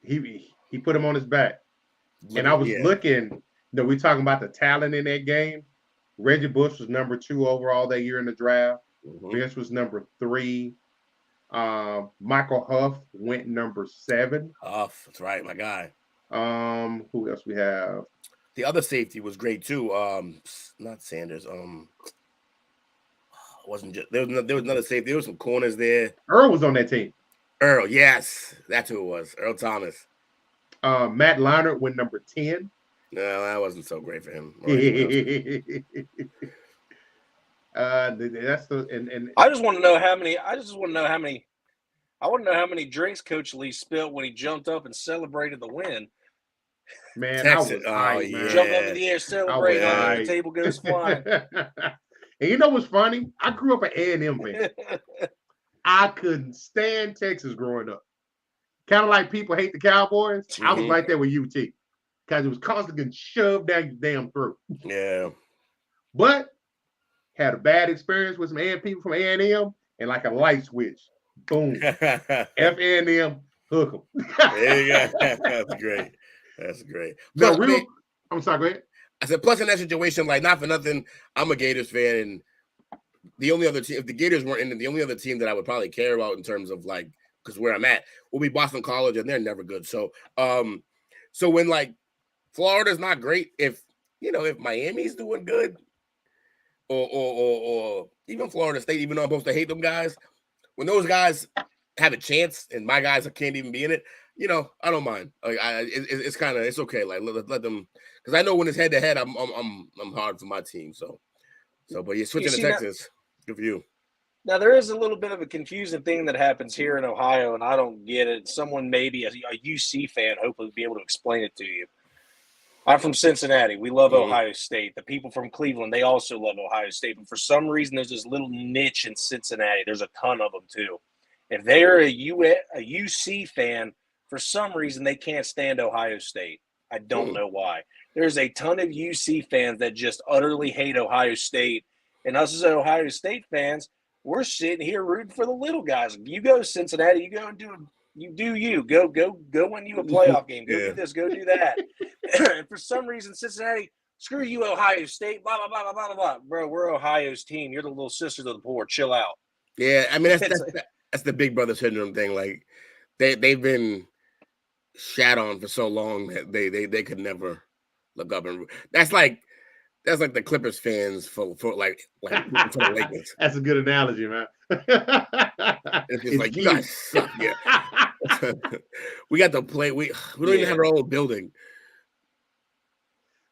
He put him on his back. And I was looking, we're talking about the talent in that game. Reggie Bush was number 2 overall that year in the draft. Vince was number 3. Michael Huff went number 7. Huff, that's right, my guy. Who else we have? The other safety was great too. Not Sanders. Wasn't just there was another safety. There was some corners there. Earl was on that team. Earl, yes, that's who it was. Earl Thomas. Matt Leinart went number 10. No, that wasn't so great for him. That's the and I just want to know how many. I want to know how many drinks Coach Lee spilled when he jumped up and celebrated the win. Man, Texas, I was man. Jump up in the air, celebrate, and the table goes flying. And you know what's funny? I grew up an A&M fan. I couldn't stand Texas growing up. Kind of like people hate the Cowboys. I was right there with UT because it was constantly getting shoved down your damn throat. Yeah. But had a bad experience with some people from A&M and like a light switch. Boom. F&M, hook them. There you go. That's great. That's great. Plus, I'm sorry, go ahead. I said, plus in that situation, like, not for nothing, I'm a Gators fan, and the only other team, if the Gators weren't in it, the only other team that I would probably care about in terms of, like, because where I'm at will be Boston College, and they're never good. So, so when, like, Florida's not great, if Miami's doing good, or even Florida State, even though I'm supposed to hate them guys, when those guys have a chance and my guys can't even be in it, I don't mind. Like, it's kind of, it's okay. Like, let them, because I know when it's head to head, I'm hard for my team. So, but you're switching to Texas. Good for you. Now there is a little bit of a confusing thing that happens here in Ohio, and I don't get it. Someone maybe a UC fan, hopefully, will be able to explain it to you. I'm from Cincinnati. We love Ohio State. The people from Cleveland, they also love Ohio State. But for some reason, there's this little niche in Cincinnati. There's a ton of them too. If they're a UC fan, for some reason, they can't stand Ohio State. I don't know why. There's a ton of UC fans that just utterly hate Ohio State. And us as Ohio State fans, we're sitting here rooting for the little guys. You go to Cincinnati, you go and do you. Go win you a playoff game. Go do this, go do that. And for some reason, Cincinnati, screw you, Ohio State, blah, blah, blah, blah, blah, blah. Bro, we're Ohio's team. You're the little sisters of the poor. Chill out. Yeah, I mean, that's the big brother syndrome thing. Like, they've been shat on for so long that they could never look up and that's like the Clippers fans for like for the Lakers. That's a good analogy, man. It's like you guys suck. Yeah. We got to play. We don't even have our own building.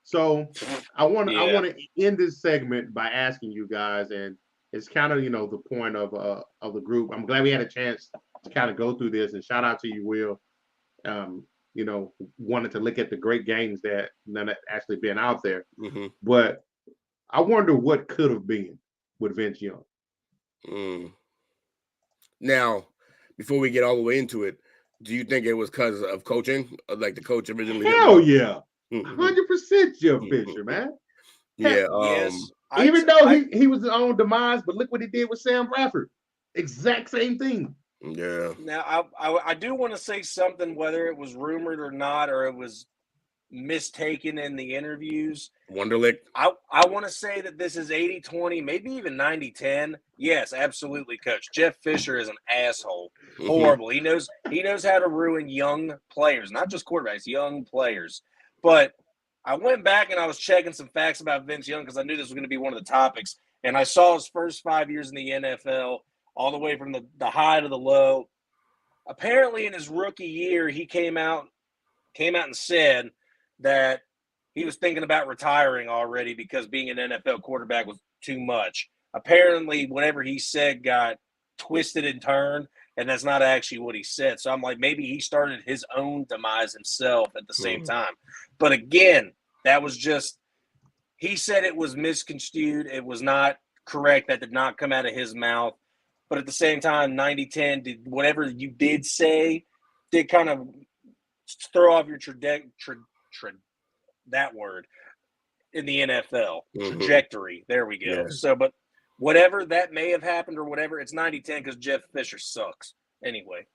So I want to end this segment by asking you guys, and it's kind of the point of the group. I'm glad we had a chance to kind of go through this, and shout out to you, Will. wanted to look at the great games that none have actually been out there. Mm-hmm. But I wonder what could have been with Vince Young. Now, before we get all the way into it, do you think it was because of coaching? Like the coach originally? Hell yeah. 100% Jeff Fisher, man. Yeah. Yes. Even though he was his own demise, but look what he did with Sam Bradford. Exact same thing. Yeah. Now, I do want to say something, whether it was rumored or not, or it was mistaken in the interviews. Wonderlic. I want to say that this is 80-20, maybe even 90-10. Yes, absolutely, Coach. Jeff Fisher is an asshole. Horrible. He knows how to ruin young players, not just quarterbacks, young players. But I went back and I was checking some facts about Vince Young because I knew this was going to be one of the topics. And I saw his first 5 years in the NFL, all the way from the high to the low. Apparently, in his rookie year, he came out and said that he was thinking about retiring already because being an NFL quarterback was too much. Apparently, whatever he said got twisted and turned, and that's not actually what he said. So I'm like, maybe he started his own demise himself at the same time. But again, that was just – he said it was misconstrued. It was not correct. That did not come out of his mouth. But at the same time, 90-10, did whatever you did say did kind of throw off your that word in the NFL trajectory. There we go. Yeah. So, but whatever that may have happened or whatever, it's 90-10 because Jeff Fisher sucks. Anyway,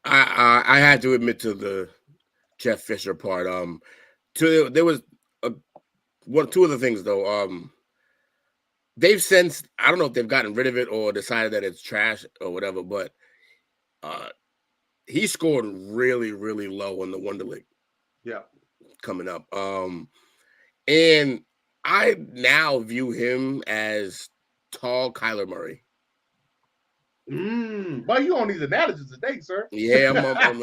I had to admit to the Jeff Fisher part. There was two of the things though. They've since, I don't know if they've gotten rid of it or decided that it's trash or whatever, but he scored really, really low on the Wonderlic. Yeah. Coming up. And I now view him as tall Kyler Murray. But you on these analogies today, sir. Yeah,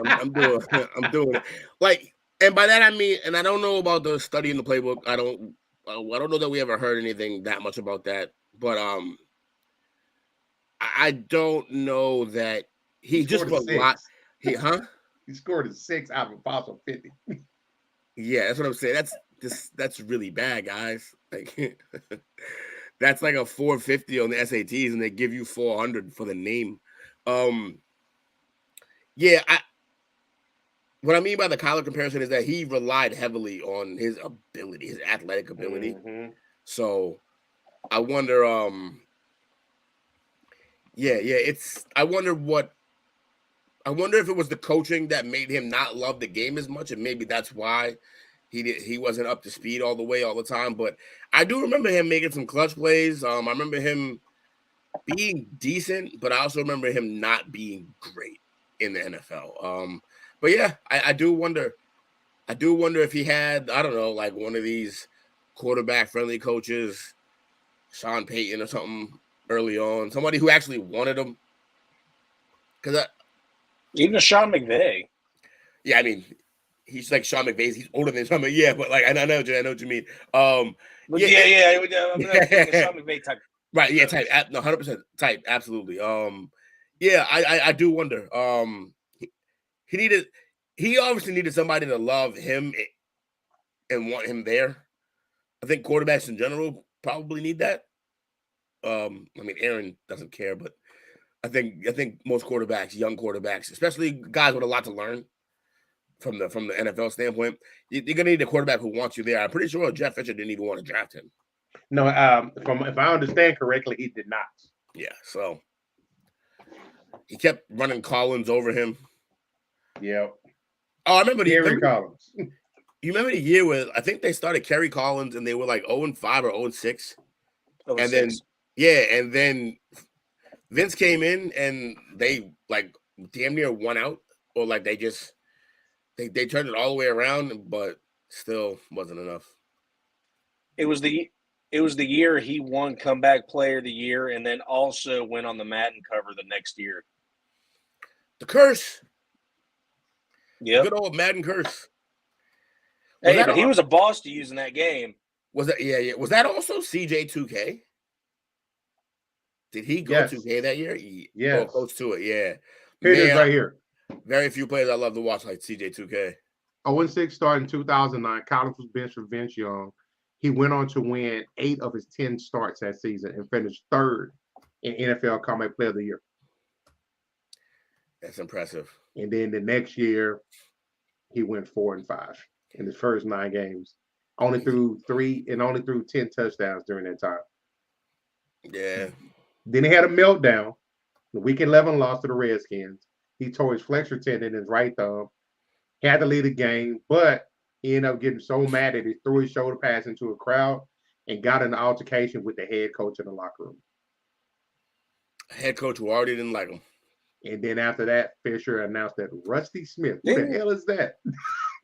I'm doing it. Like, and by that I mean, and I don't know about the study in the playbook. I don't know that we ever heard anything that much about that, but I don't know that he just put a lot. He scored a 6 out of a possible 50. Yeah, that's what I'm saying. That's really bad, guys. Like that's like a 450 on the SATs, and they give you 400 for the name. Yeah, what I mean by the Kyler comparison is that he relied heavily on his ability, his athletic ability. So I wonder, I wonder if it was the coaching that made him not love the game as much, and maybe that's why he wasn't up to speed all the way all the time. But I do remember him making some clutch plays. I remember him being decent, but I also remember him not being great in the NFL. But yeah, I do wonder if he had, I don't know, like one of these quarterback-friendly coaches, Sean Payton or something early on, somebody who actually wanted him. Because even Sean McVay. Yeah, I mean, he's like Sean McVay. He's older than Sean McVay. Yeah, but like I know what you mean. I'm not thinking Sean McVay type. Right? Yeah, type. No, 100% type. Absolutely. Yeah, I do wonder. He obviously needed somebody to love him and want him there. I think quarterbacks in general probably need that. I mean, Aaron doesn't care, but I think most quarterbacks, young quarterbacks, especially guys with a lot to learn from the NFL standpoint, you're gonna need a quarterback who wants you there. I'm pretty sure Jeff Fisher didn't even want to draft him. No, if I understand correctly, he did not. Yeah, so he kept running Collins over him. Yeah. Oh, I remember Kerry Collins. You remember the year where I think they started Kerry Collins and they were like 0-5 or 0-6? And then and then Vince came in and they like damn near won out, or like they turned it all the way around, but still wasn't enough. It was the year he won Comeback Player of the Year, and then also went on the Madden cover the next year. The curse. Yeah. Good old Madden curse. Hey, but he was a boss to use in that game. Was that? Yeah. Was that also CJ2K? Did he go 2K that year? Yeah. Close to it. Yeah. Here it is right here. Very few players I love to watch, like CJ2K. 0-6 start in 2009. Collins was benched for Vince Young. He went on to win 8 of his 10 starts that season and finished 3rd in NFL Comeback Player of the Year. That's impressive. And then the next year, he went 4-5 in his first 9 games. Only threw 10 touchdowns during that time. Yeah. Then he had a meltdown. The Week 11 loss to the Redskins. He tore his flexor tendon in his right thumb. He had to leave the game, but he ended up getting so mad that he threw his shoulder pads into a crowd and got in an altercation with the head coach in the locker room. Head coach who already didn't like him. And then after that, Fisher announced that Rusty Smith, who the hell is that?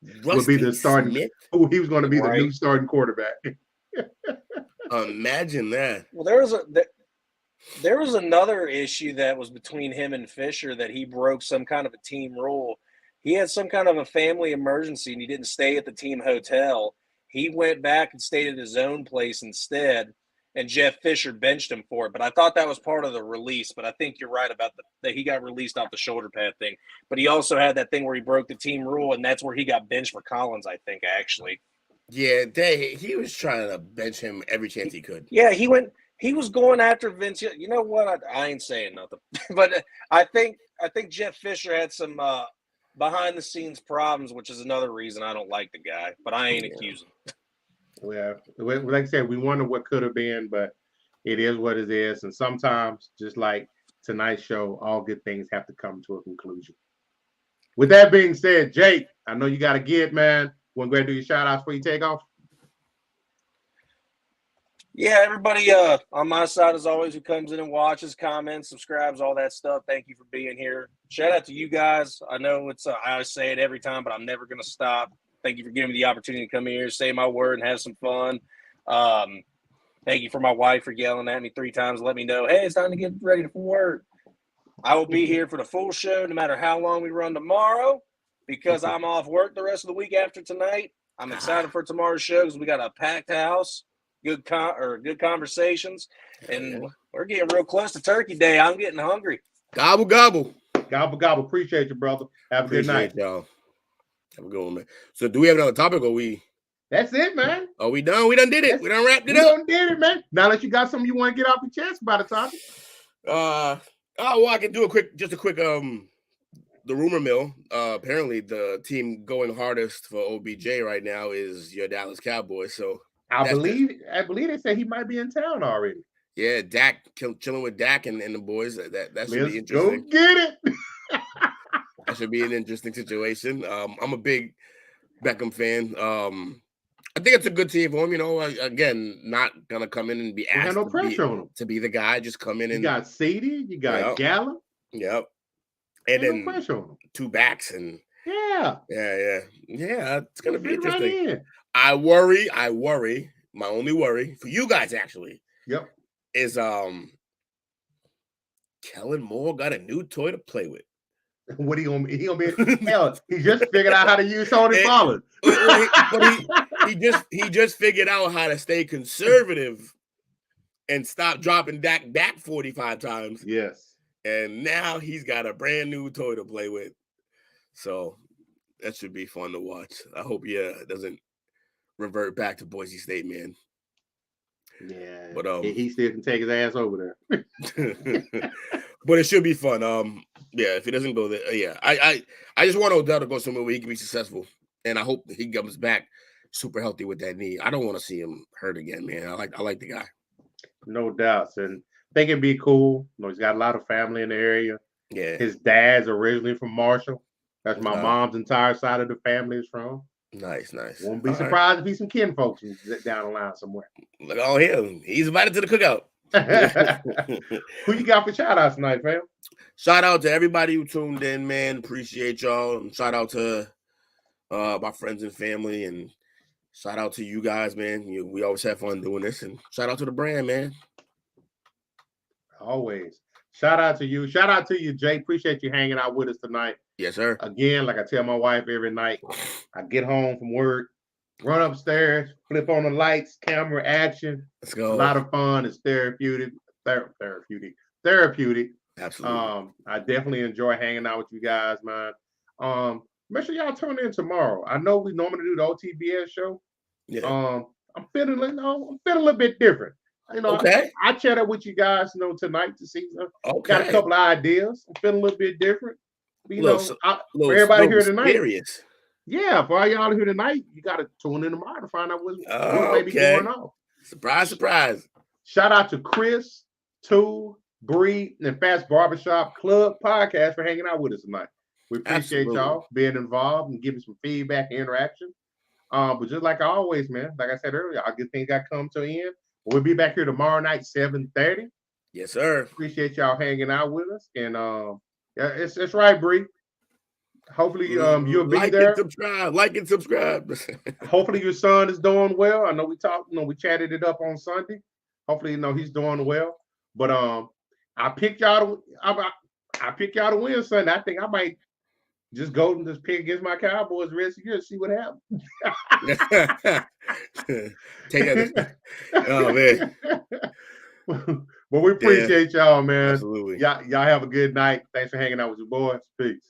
Would Rusty be the starting. Smith? Oh, he was going to be the Right. new starting quarterback. Imagine that. Well, there was another issue that was between him and Fisher that he broke some kind of a team rule. He had some kind of a family emergency and he didn't stay at the team hotel. He went back and stayed at his own place instead, and Jeff Fisher benched him for it. But I thought that was part of the release. But I think you're right about that he got released off the shoulder pad thing. But he also had that thing where he broke the team rule, and that's where he got benched for Collins, I think, actually. Yeah, he was trying to bench him every chance he could. Yeah, he was going after Vince. You know what? I ain't saying nothing. But I think Jeff Fisher had some behind the scenes problems, which is another reason I don't like the guy. But I ain't accusing him. Well, like I said, we wonder what could have been, but it is what it is. And sometimes, just like tonight's show, all good things have to come to a conclusion. With that being said, Jake, I know you got to get, man. Want to go ahead and do your shout outs before you take off? Yeah, everybody on my side, as always, who comes in and watches, comments, subscribes, all that stuff, thank you for being here. Shout out to you guys. I know I always say it every time, but I'm never going to stop. Thank you for giving me the opportunity to come here, say my word, and have some fun. Thank you for my wife for yelling at me 3 times, let me know, hey, it's time to get ready for work. I will be here for the full show no matter how long we run tomorrow because I'm off work the rest of the week after tonight. I'm excited for tomorrow's show because we got a packed house. Good conversations, and we're getting real close to Turkey Day. I'm getting hungry. Gobble, gobble. Gobble, gobble. Appreciate you, brother. Have a good night. Y'all. Have a good one, man. So do we have another topic or we? That's it, man. Are we done? We done did it. We done wrapped it We up. done did it, man. Now that you got something you want to get off your chest about the topic. I can do a quick the rumor mill. Apparently the team going hardest for OBJ right now is your Dallas Cowboys. So I believe they said he might be in town already. Yeah, Dak chilling with Dak and the boys. That should Let's be interesting. go get it. That should be an interesting situation. I'm a big Beckham fan. I think it's a good team for him. You know, again, not gonna come in and be asked no pressure on him to be the guy. Just come in and you got Sadie, you got Gallup. Yep. And then no pressure on him. 2 backs and yeah. It's gonna be interesting. Right I worry. My only worry for you guys actually. Yep. Is Kellen Moore got a new toy to play with. What he gonna be? Hell, he just figured out how to use Tony Pollard. He just figured out how to stay conservative and stop dropping Dak back 45 times. Yes. And now he's got a brand new toy to play with. So that should be fun to watch. I hope he doesn't revert back to Boise State, man. Yeah. But he still can take his ass over there. But it should be fun. If he doesn't go there, I just want Odell to go somewhere where he can be successful. And I hope he comes back super healthy with that knee. I don't want to see him hurt again, man. I like the guy. No doubts. And I think it'd be cool. You know, he's got a lot of family in the area. Yeah. His dad's originally from Marshall. That's my mom's entire side of the family is from. Nice. Won't be surprised if he's some kin folks down the line somewhere. Look at him. He's invited to the cookout. Who you got for shout outs tonight, fam? Shout out to everybody who tuned in, man. Appreciate y'all. And shout out to my friends and family. And shout out to you guys, man. We always have fun doing this. And shout out to the brand, man. Always. Shout out to you. Shout out to you, Jay. Appreciate you hanging out with us tonight. Yes, sir. Again, like I tell my wife every night, I get home from work, run upstairs, flip on the lights, camera, action. Let's go. A lot of fun. It's therapeutic. Absolutely. I definitely enjoy hanging out with you guys, man. Make sure y'all tune in tomorrow. I know we normally do the OTBS show. Yeah. I'm feeling a little bit different. Okay. I chatted with you guys, tonight to see. Okay. Got a couple of ideas. I'm feeling a little bit different. For everybody little here tonight. mysterious. Yeah, for all y'all here tonight, you got to tune in tomorrow to find out what may be Okay. going on. Surprise, surprise. Shout out to Chris, Tool, Bree, and Fast Barbershop Club podcast for hanging out with us tonight. We appreciate y'all being involved and giving some feedback and interaction. But just like always, man, like I said earlier, our good things got come to an end. We'll be back here tomorrow night, 7:30. Yes, sir. Appreciate y'all hanging out with us. And yeah, it's right, Bree. Hopefully you'll be there. Like and subscribe. Hopefully your son is doing well. I know we talked, we chatted it up on Sunday. Hopefully, he's doing well. But I picked y'all to win Sunday. I think I might just go and just pick against my Cowboys the rest of the year and see what happens. Take that. Oh man. But we appreciate y'all, man. Absolutely. Y'all have a good night. Thanks for hanging out with your boys. Peace.